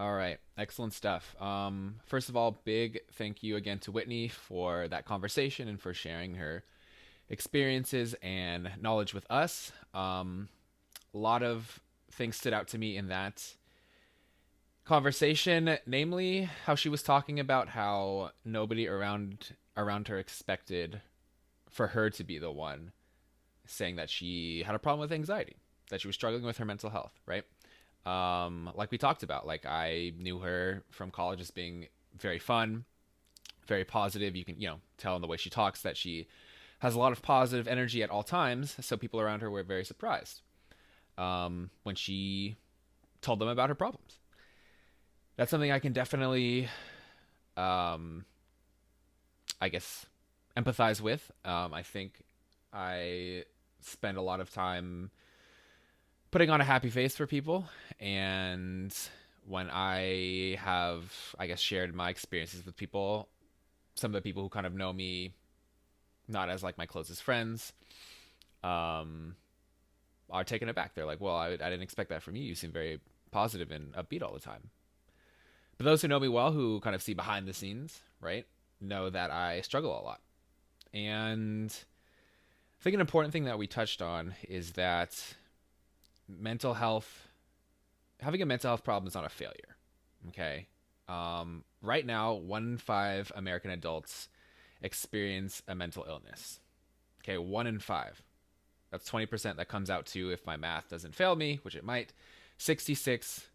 All right. Excellent stuff. First of all, big thank you again to Whitney for that conversation and for sharing her experiences and knowledge with us. A lot of things stood out to me in that conversation, namely how she was talking about how nobody around her expected for her to be the one saying that she had a problem with anxiety, that she was struggling with her mental health, right? Like we talked about, like I knew her from college as being very fun, very positive. You can, tell in the way she talks that she has a lot of positive energy at all times. So people around her were very surprised when she told them about her problems. That's something I can definitely, I guess, empathize with. I think I spend a lot of time putting on a happy face for people, and when I have, I guess, shared my experiences with people, some of the people who kind of know me not as like my closest friends are taken aback. They're like, well, I didn't expect that from you. You seem very positive and upbeat all the time. But those who know me well, who kind of see behind the scenes, right, know that I struggle a lot. And I think an important thing that we touched on is that having a mental health problem is not a failure. Okay. Right now, 1 in 5 American adults experience a mental illness. Okay. 1 in 5. That's 20%. That comes out to, if my math doesn't fail me, which it might, 66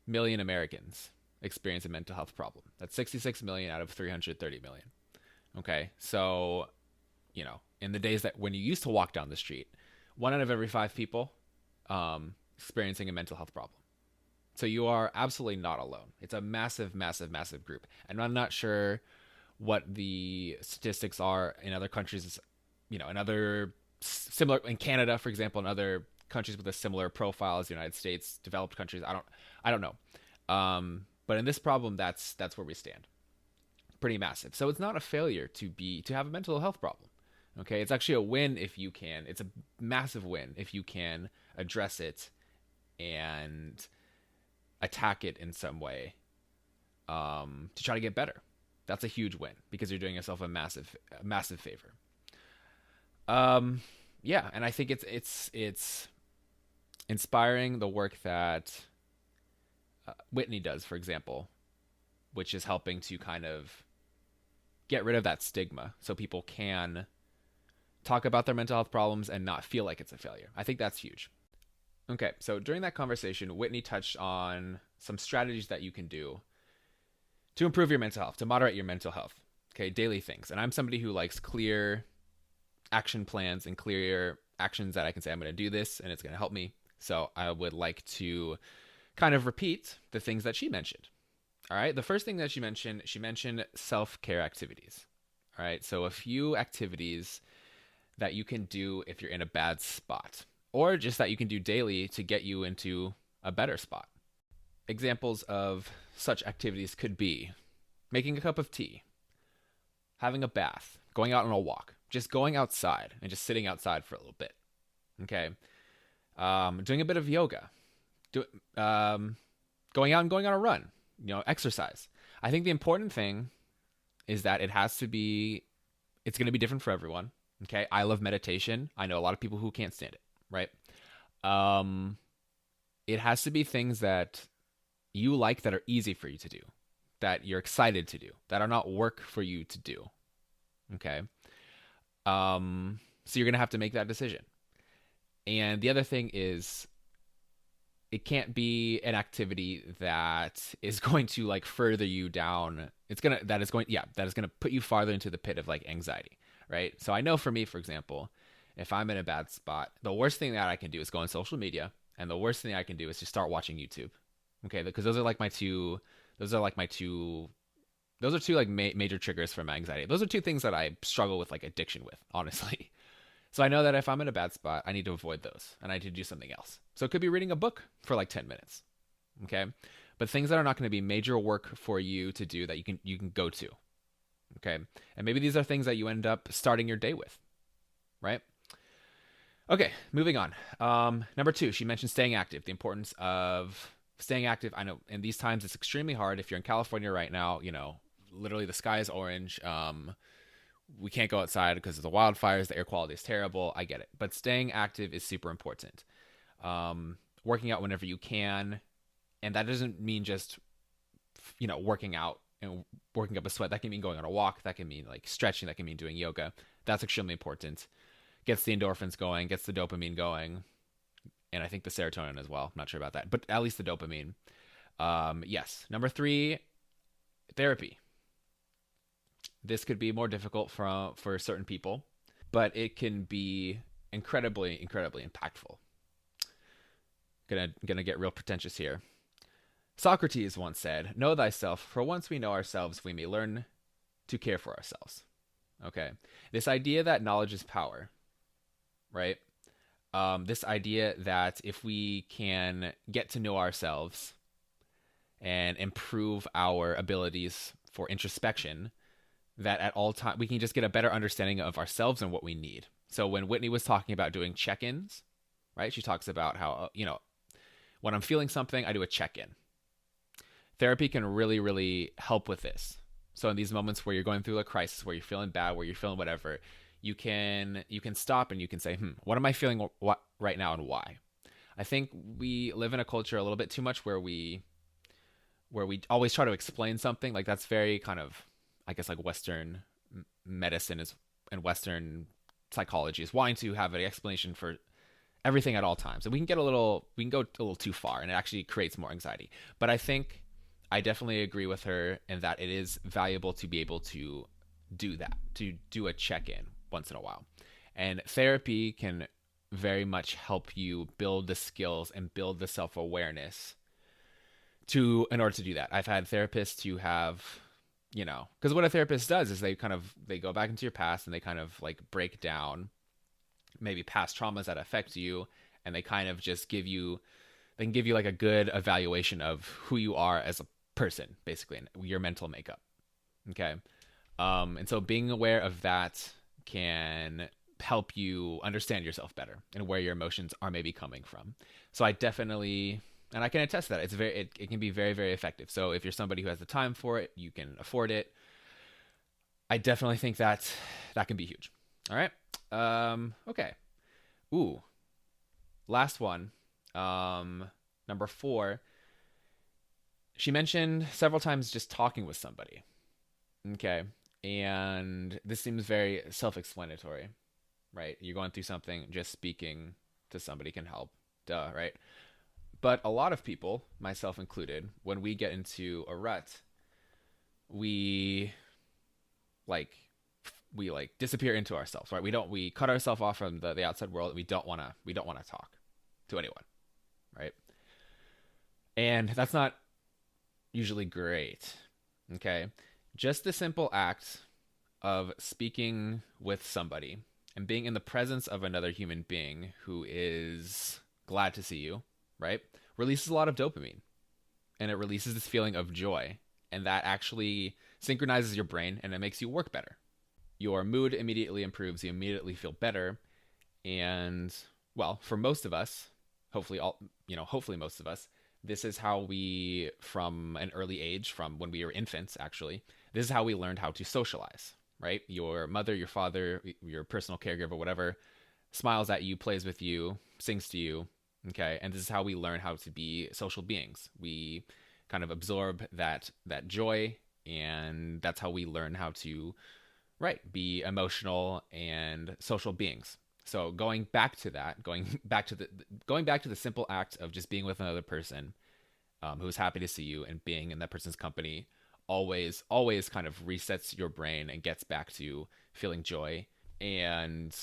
million Americans. experience a mental health problem. That's 66 million out of 330 million. Okay, so, in the days that when you used to walk down the street, 1 out of every 5 people experiencing a mental health problem. So you are absolutely not alone. It's a massive, massive, massive group. And I'm not sure what the statistics are in other countries, in other similar, in Canada, for example, and other countries with a similar profile as the United States, developed countries. I don't know. But in this problem, that's where we stand. Pretty massive. So it's not a failure to have a mental health problem. Okay, it's actually a win if you can. It's a massive win if you can address it and attack it in some way to try to get better. That's a huge win because you're doing yourself a massive favor. Yeah, and I think it's inspiring, the work that Whitney does, for example, which is helping to kind of get rid of that stigma so people can talk about their mental health problems and not feel like it's a failure. I think that's huge. Okay, so during that conversation, Whitney touched on some strategies that you can do to improve your mental health, to moderate your mental health. Okay, daily things. And I'm somebody who likes clear action plans and clear actions that I can say, I'm going to do this and it's going to help me. So I would like to kind of repeat the things that she mentioned. All right, the first thing that she mentioned self-care activities. All right, so a few activities that you can do if you're in a bad spot, or just that you can do daily to get you into a better spot. Examples of such activities could be making a cup of tea, having a bath, going out on a walk, just going outside and just sitting outside for a little bit. Okay, doing a bit of yoga, going out and going on a run, exercise. I think the important thing is that it's going to be different for everyone. Okay, I love meditation. I know a lot of people who can't stand it, right? It has to be things that you like, that are easy for you to do, that you're excited to do, that are not work for you to do. Okay. So you're going to have to make that decision. And the other thing is, it can't be an activity that is going to further you down. That is going to put you farther into the pit of anxiety, right? So I know for me, for example, if I'm in a bad spot, the worst thing that I can do is go on social media, and the worst thing I can do is just start watching YouTube. Okay, because those are two major triggers for my anxiety. Those are two things that I struggle with addiction with, honestly. So I know that if I'm in a bad spot, I need to avoid those and I need to do something else. So it could be reading a book for 10 minutes. Okay, but things that are not going to be major work for you to do that you can go to. Okay, and maybe these are things that you end up starting your day with, right? Okay, moving on. Number 2, she mentioned staying active, the importance of staying active. I know in these times it's extremely hard. If you're in California right now, literally the sky is orange. We can't go outside because of the wildfires. The air quality is terrible. I get it. But staying active is super important. Working out whenever you can. And that doesn't mean just, working out and working up a sweat. That can mean going on a walk. That can mean stretching. That can mean doing yoga. That's extremely important. Gets the endorphins going, gets the dopamine going. And I think the serotonin as well. I'm not sure about that, but at least the dopamine. Yes. Number 3, therapy. This could be more difficult for certain people, but it can be incredibly, incredibly impactful. Gonna get real pretentious here. Socrates once said, "Know thyself, for once we know ourselves, we may learn to care for ourselves." Okay, this idea that knowledge is power, right? This idea that if we can get to know ourselves and improve our abilities for introspection, that at all times we can just get a better understanding of ourselves and what we need. So when Whitney was talking about doing check-ins, right? She talks about how, when I'm feeling something, I do a check-in. Therapy can really, really help with this. So in these moments where you're going through a crisis, where you're feeling bad, where you're feeling whatever, you can stop and you can say, what am I feeling right now and why? I think we live in a culture a little bit too much where we always try to explain something. That's very kind of, I guess, Western medicine and Western psychology is wanting to have an explanation for everything at all times. And we can go a little too far, and it actually creates more anxiety. But I think I definitely agree with her in that it is valuable to be able to do that, to do a check in once in a while. And therapy can very much help you build the skills and build the self awareness to in order to do that. I've had therapists who have, because what a therapist does is they go back into your past and they kind of like break down maybe past traumas that affect you, and they kind of just they can give you like a good evaluation of who you are as a person, basically, and your mental makeup. Okay. And so being aware of that can help you understand yourself better and where your emotions are maybe coming from. So I definitely, and I can attest to that it can be very, very effective. So if you're somebody who has the time for it, you can afford it. I definitely think that can be huge. All right. Okay. Ooh, last one. Number 4. She mentioned several times just talking with somebody. Okay. And this seems very self-explanatory, right? You're going through something, just speaking to somebody can help. Duh, right? But a lot of people, myself included, when we get into a rut, we like disappear into ourselves, right? We cut ourselves off from the outside world. We don't want to talk to anyone, right? And that's not usually great. Okay? Just the simple act of speaking with somebody and being in the presence of another human being who is glad to see you, right? Releases a lot of dopamine, and it releases this feeling of joy, and that actually synchronizes your brain and it makes you work better. Your mood immediately improves, you immediately feel better, and well, for most of us, hopefully most of us, this is how we, from an early age, from when we were infants actually, this is how we learned how to socialize, right? Your mother, your father, your personal caregiver, whatever, smiles at you, plays with you, sings to you, okay? And this is how we learn how to be social beings. We kind of absorb that joy, and that's how we learn how to, right, be emotional and social beings. So going back to the simple act of just being with another person who's happy to see you and being in that person's company always kind of resets your brain and gets back to feeling joy and,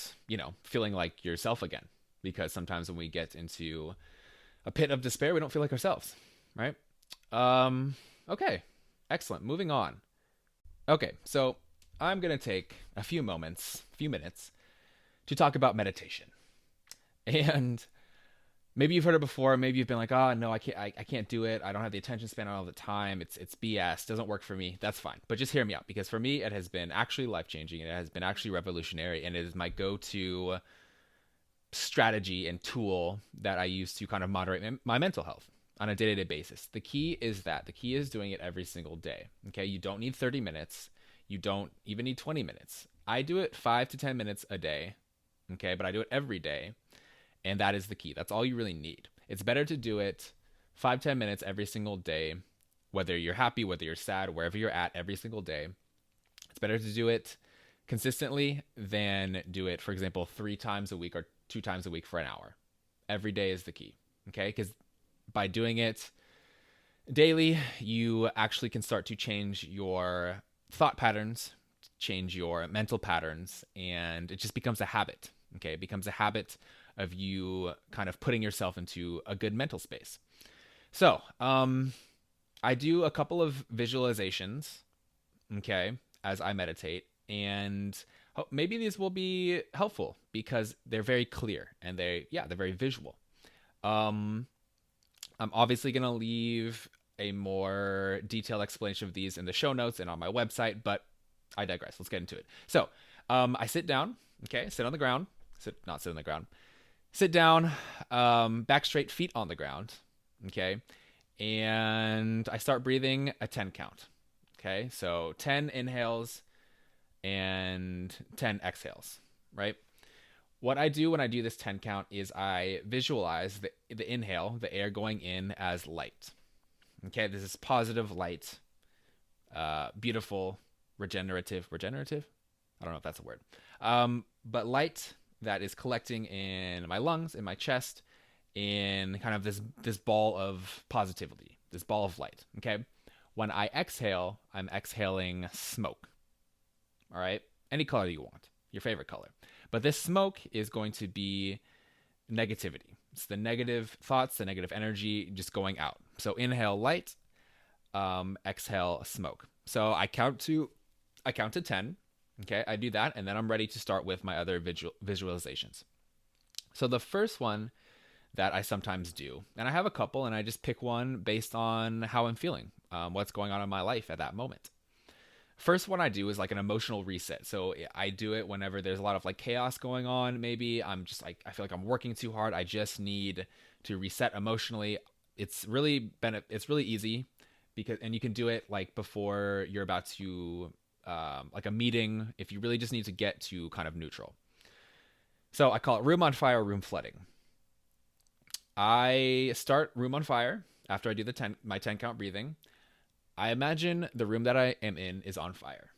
feeling like yourself again. Because sometimes when we get into a pit of despair, we don't feel like ourselves, right? Okay, excellent. Moving on. Okay, so I'm going to take a few minutes to talk about meditation. And maybe you've heard it before. Maybe you've been like, oh, no, I can't do it. I don't have the attention span all the time. It's BS. Doesn't work for me. That's fine. But just hear me out, because for me, it has been actually life-changing. It has been actually revolutionary. And it is my go-to strategy and tool that I use to kind of moderate my mental health on a day-to-day basis. The key is doing it every single day. Okay. You don't need 30 minutes. You don't even need 20 minutes. I do it 5 to 10 minutes a day. Okay. But I do it every day. And that is the key. That's all you really need. It's better to do it 5-10 minutes every single day, whether you're happy, whether you're sad, wherever you're at every single day. It's better to do it consistently than do it, for example, 3 times a week or 2 times a week for an hour. Every day is the key. Okay. Because by doing it daily, you actually can start to change your thought patterns, change your mental patterns, and it just becomes a habit. Okay. It becomes a habit of you kind of putting yourself into a good mental space. So, I do a couple of visualizations, okay, as I meditate, and maybe these will be helpful because they're very clear and they're very visual. I'm obviously going to leave a more detailed explanation of these in the show notes and on my website, but I digress. Let's get into it. So, I sit down, okay, sit on the ground, not sit on the ground. Sit down, back straight, feet on the ground, okay? And I start breathing a 10 count, okay? So 10 inhales and 10 exhales, right? What I do when I do this 10 count is I visualize the inhale, the air going in as light, okay? This is positive light, beautiful, regenerative? I don't know if that's a word. But light that is collecting in my lungs, in my chest, in kind of this ball of positivity, this ball of light, okay? When I exhale, I'm exhaling smoke. All right? Any color you want, your favorite color. But this smoke is going to be negativity. It's the negative thoughts, the negative energy just going out. So inhale light, exhale smoke. So I count to 10. Okay, I do that, and then I'm ready to start with my other visualizations. So the first one that I sometimes do, and I have a couple, and I just pick one based on how I'm feeling, what's going on in my life at that moment. First one I do is like an emotional reset. So I do it whenever there's a lot of like chaos going on. Maybe I'm just like, I feel like I'm working too hard. I just need to reset emotionally. It's really easy and you can do it like before you're about to like a meeting, if you really just need to get to kind of neutral. So I call it room on fire, room flooding. I start room on fire after I do my 10 count breathing. I imagine the room that I am in is on fire.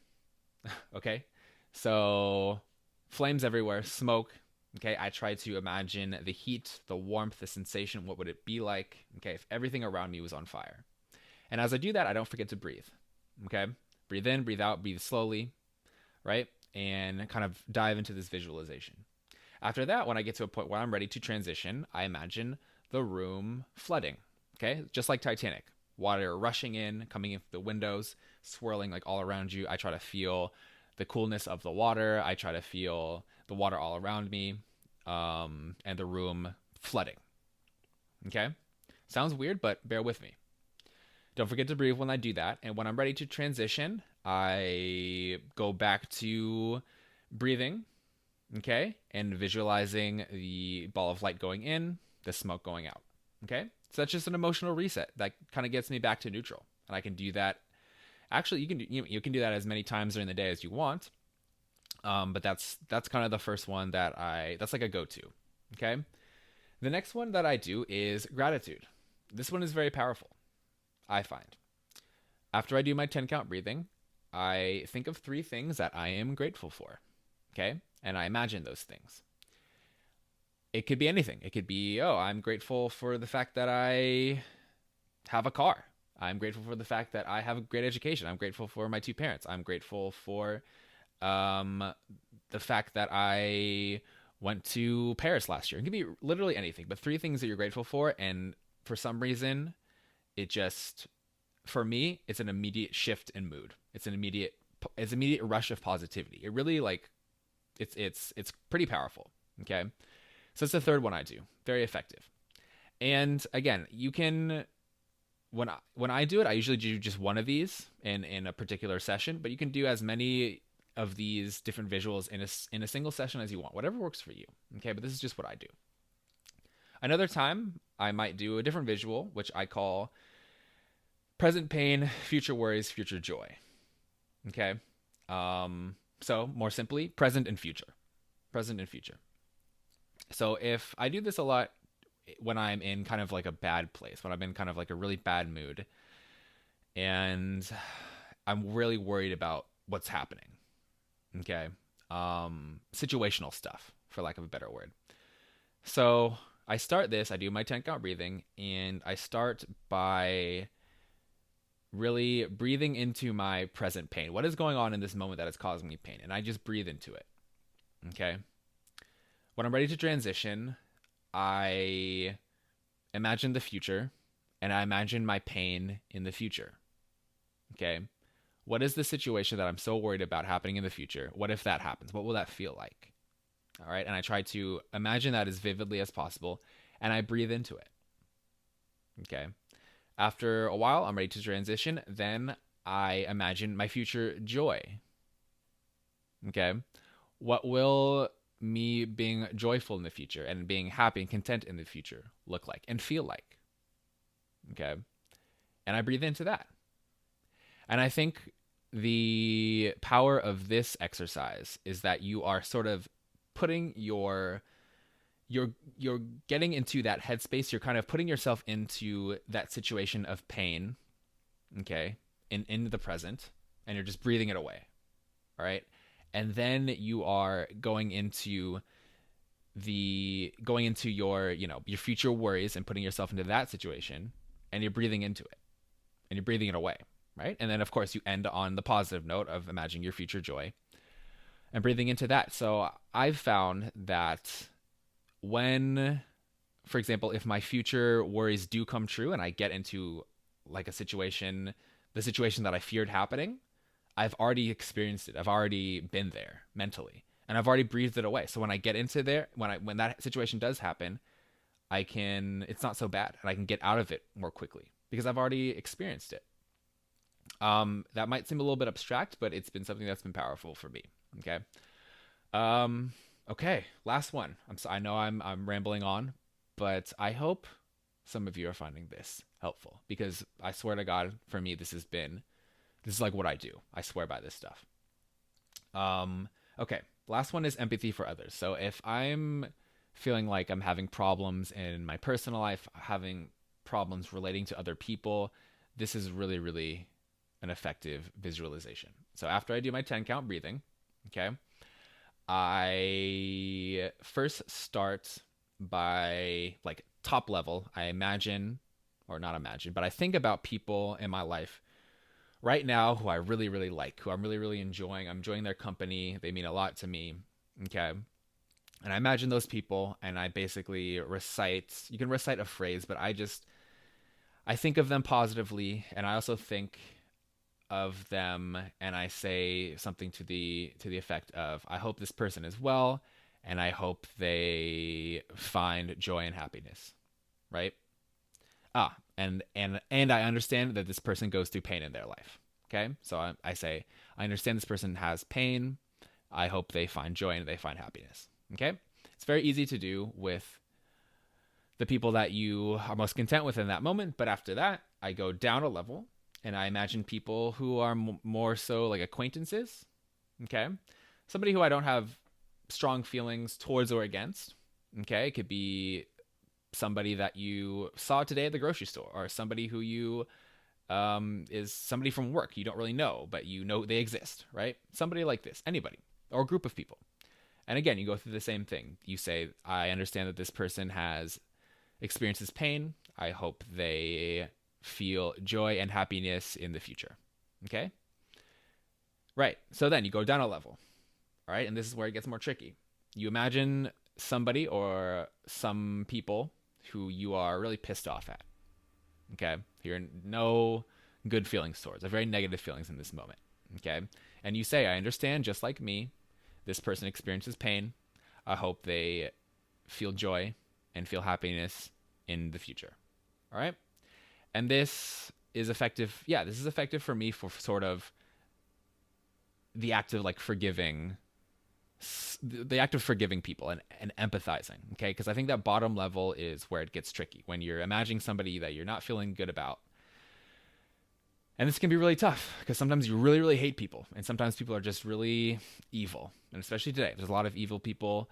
Okay? So flames everywhere, smoke. Okay? I try to imagine the heat, the warmth, the sensation. What would it be like? Okay? If everything around me was on fire. And as I do that, I don't forget to breathe. Okay? Breathe in, breathe out, breathe slowly, right? And kind of dive into this visualization. After that, when I get to a point where I'm ready to transition, I imagine the room flooding. Okay? Just like Titanic. Water rushing in, coming in through the windows, swirling like all around you. I try to feel the coolness of the water. I try to feel the water all around me, and the room flooding. Okay? Sounds weird, but bear with me. Don't forget to breathe when I do that. And when I'm ready to transition, I go back to breathing, okay? And visualizing the ball of light going in, the smoke going out, okay? So that's just an emotional reset that kind of gets me back to neutral. And I can do that. Actually, you can do that as many times during the day as you want. But that's kind of the first one that's like a go-to. Okay. The next one that I do is gratitude. This one is very powerful, I find. After I do my 10 count breathing, I think of 3 things that I am grateful for. Okay. And I imagine those things. It could be anything. It could be, I'm grateful for the fact that I have a car. I'm grateful for the fact that I have a great education. I'm grateful for my 2 parents. I'm grateful for the fact that I went to Paris last year. It could be literally anything, but 3 things that you're grateful for. And for some reason, for me, it's an immediate shift in mood. It's an immediate rush of positivity. It really it's pretty powerful. Okay. So that's the third one I do. Very effective. And again, you can, when I do it, I usually do just one of these in a particular session, but you can do as many of these different visuals in a single session as you want, whatever works for you. Okay, but this is just what I do. Another time, I might do a different visual, which I call present pain, future worries, future joy. Okay, so more simply, present and future. Present and future. So if I do this a lot when I'm in kind of like a bad place, when I'm in kind of like a really bad mood, and I'm really worried about what's happening, okay? Situational stuff, for lack of a better word. So I do my 10 count breathing, and I start by really breathing into my present pain. What is going on in this moment that is causing me pain? And I just breathe into it, okay? When I'm ready to transition, I imagine the future, and I imagine my pain in the future. Okay? What is the situation that I'm so worried about happening in the future? What if that happens? What will that feel like? All right? And I try to imagine that as vividly as possible, and I breathe into it. Okay? After a while, I'm ready to transition. Then I imagine my future joy. Okay? What will me being joyful in the future and being happy and content in the future look like and feel like? Okay. And I breathe into that. And I think the power of this exercise is that you are sort of putting you're getting into that headspace. You're kind of putting yourself into that situation of pain, okay, in the present, and you're just breathing it away. All right. And then you are going into your, your future worries and putting yourself into that situation, and you're breathing into it and you're breathing it away. right? And then, of course, you end on the positive note of imagining your future joy and breathing into that. So I've found that when, for example, if my future worries do come true and I get into like a situation, the situation that I feared happening, I've already experienced it. I've already been there mentally, and I've already breathed it away. So when I get into there, when that situation does happen, it's not so bad, and I can get out of it more quickly because I've already experienced it. That might seem a little bit abstract, but it's been something that's been powerful for me. Okay. Okay. Last one. I know I'm rambling on, but I hope some of you are finding this helpful, because I swear to God, for me, this is like what I do. I swear by this stuff. Okay. Last one is empathy for others. So if I'm feeling like I'm having problems in my personal life, having problems relating to other people, this is really, really an effective visualization. So after I do my 10 count breathing, okay, I first start by like top level. I imagine, or not imagine, but I think about people in my life right now who I really, really like, who I'm really, really enjoying. I'm enjoying their company. They mean a lot to me. Okay. And I imagine those people, and I basically you can recite a phrase, but I think of them positively, and I also think of them, and I say something to the effect of, I hope this person is well, and I hope they find joy and happiness, right? And I understand that this person goes through pain in their life. Okay, so I say, I understand this person has pain. I hope they find joy and they find happiness. Okay, it's very easy to do with the people that you are most content with in that moment. But after that, I go down a level and I imagine people who are more so like acquaintances. Okay, somebody who I don't have strong feelings towards or against. Okay, it could be somebody that you saw today at the grocery store, or somebody who you is somebody from work you don't really know, but you know they exist, right? Somebody like this, anybody, or a group of people. And again, you go through the same thing. You say, I understand that this person has experiences pain. I hope they feel joy and happiness in the future. Okay? Right. So then you go down a level. All right? And this is where it gets more tricky. You imagine somebody or some people who you are really pissed off at. Okay? You're no good feelings towards, or very negative feelings in this moment. Okay? And you say, I understand, just like me, this person experiences pain. I hope they feel joy and feel happiness in the future. All right? And this is effective. Yeah, this is effective for me for sort of the act of like forgiving people and empathizing. Okay? Because I think that bottom level is where it gets tricky, when you're imagining somebody that you're not feeling good about. And this can be really tough, because sometimes you really, really hate people, and sometimes people are just really evil. And especially today, there's a lot of evil people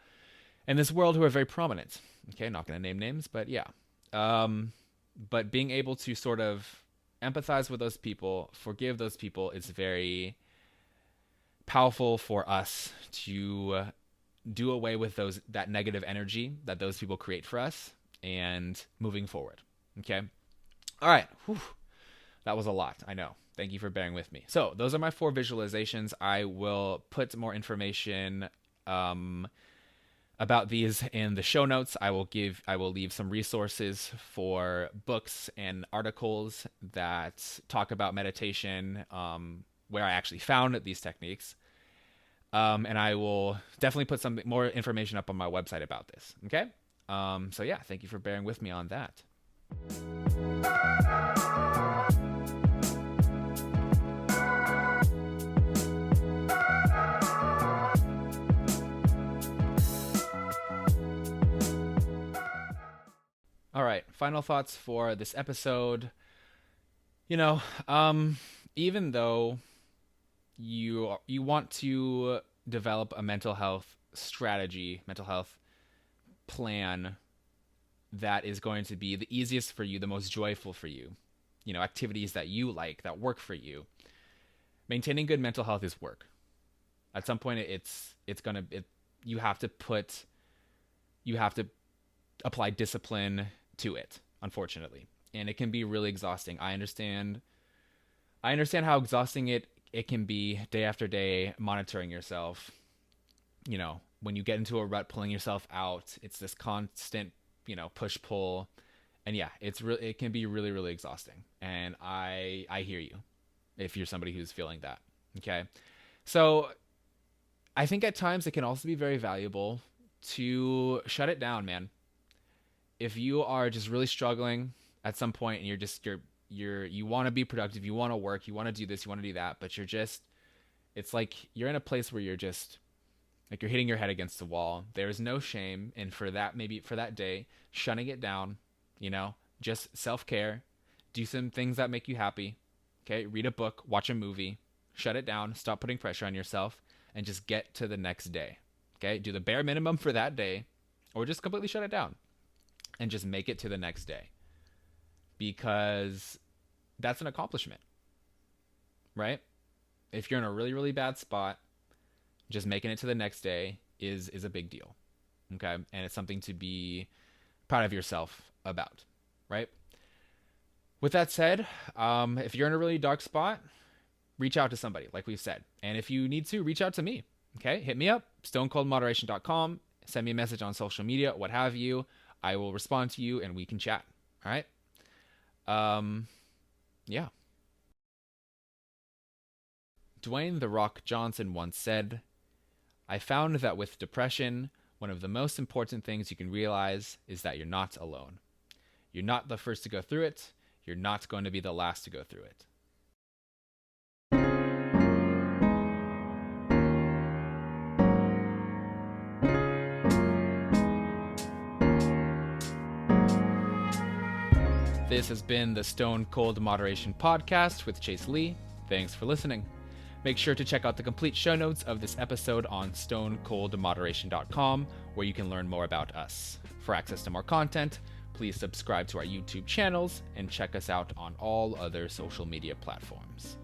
in this world who are very prominent. Okay, not going to name names, but yeah. But being able to sort of empathize with those people, forgive those people, is very powerful for us to do away with that negative energy that those people create for us, and moving forward. Okay? All right. Whew. That was a lot, I know. Thank you for bearing with me. So those are my 4 visualizations. I will put more information about these in the show notes. I will leave some resources for books and articles that talk about meditation, where I actually found these techniques. And I will definitely put some more information up on my website about this. Okay? So yeah, thank you for bearing with me on that. All right, final thoughts for this episode. Even though you want to develop a mental health strategy, mental health plan that is going to be the easiest for you, the most joyful for you, activities that you like, that work for you, maintaining good mental health is work. At some point, you have to apply discipline to it, unfortunately. And it can be really exhausting. I understand I understand how exhausting it can be day after day monitoring yourself. When you get into a rut, pulling yourself out, it's this constant, push pull. And yeah, it can be really, really exhausting. And I hear you if you're somebody who's feeling that. Okay. So I think at times it can also be very valuable to shut it down, man. If you are just really struggling at some point and you want to be productive, you want to work, you want to do this, you want to do that, but it's like you're in a place where you're just like you're hitting your head against the wall. There's no shame. And for that, maybe for that day, shutting it down, just self-care, do some things that make you happy. Okay. Read a book, watch a movie, shut it down, stop putting pressure on yourself, and just get to the next day. Okay. Do the bare minimum for that day, or just completely shut it down and just make it to the next day, because that's an accomplishment, right? If you're in a really, really bad spot, just making it to the next day is a big deal. Okay. And it's something to be proud of yourself about, right? With that said, if you're in a really dark spot, reach out to somebody, like we've said. And if you need to, reach out to me. Okay. Hit me up, stonecoldmoderation.com. Send me a message on social media, what have you. I will respond to you and we can chat. All right. Yeah. Dwayne "The Rock" Johnson once said, "I found that with depression, one of the most important things you can realize is that you're not alone. You're not the first to go through it. You're not going to be the last to go through it." This has been the Stone Cold Moderation Podcast with Chase Lee. Thanks for listening. Make sure to check out the complete show notes of this episode on stonecoldmoderation.com, where you can learn more about us. For access to more content, please subscribe to our YouTube channels and check us out on all other social media platforms.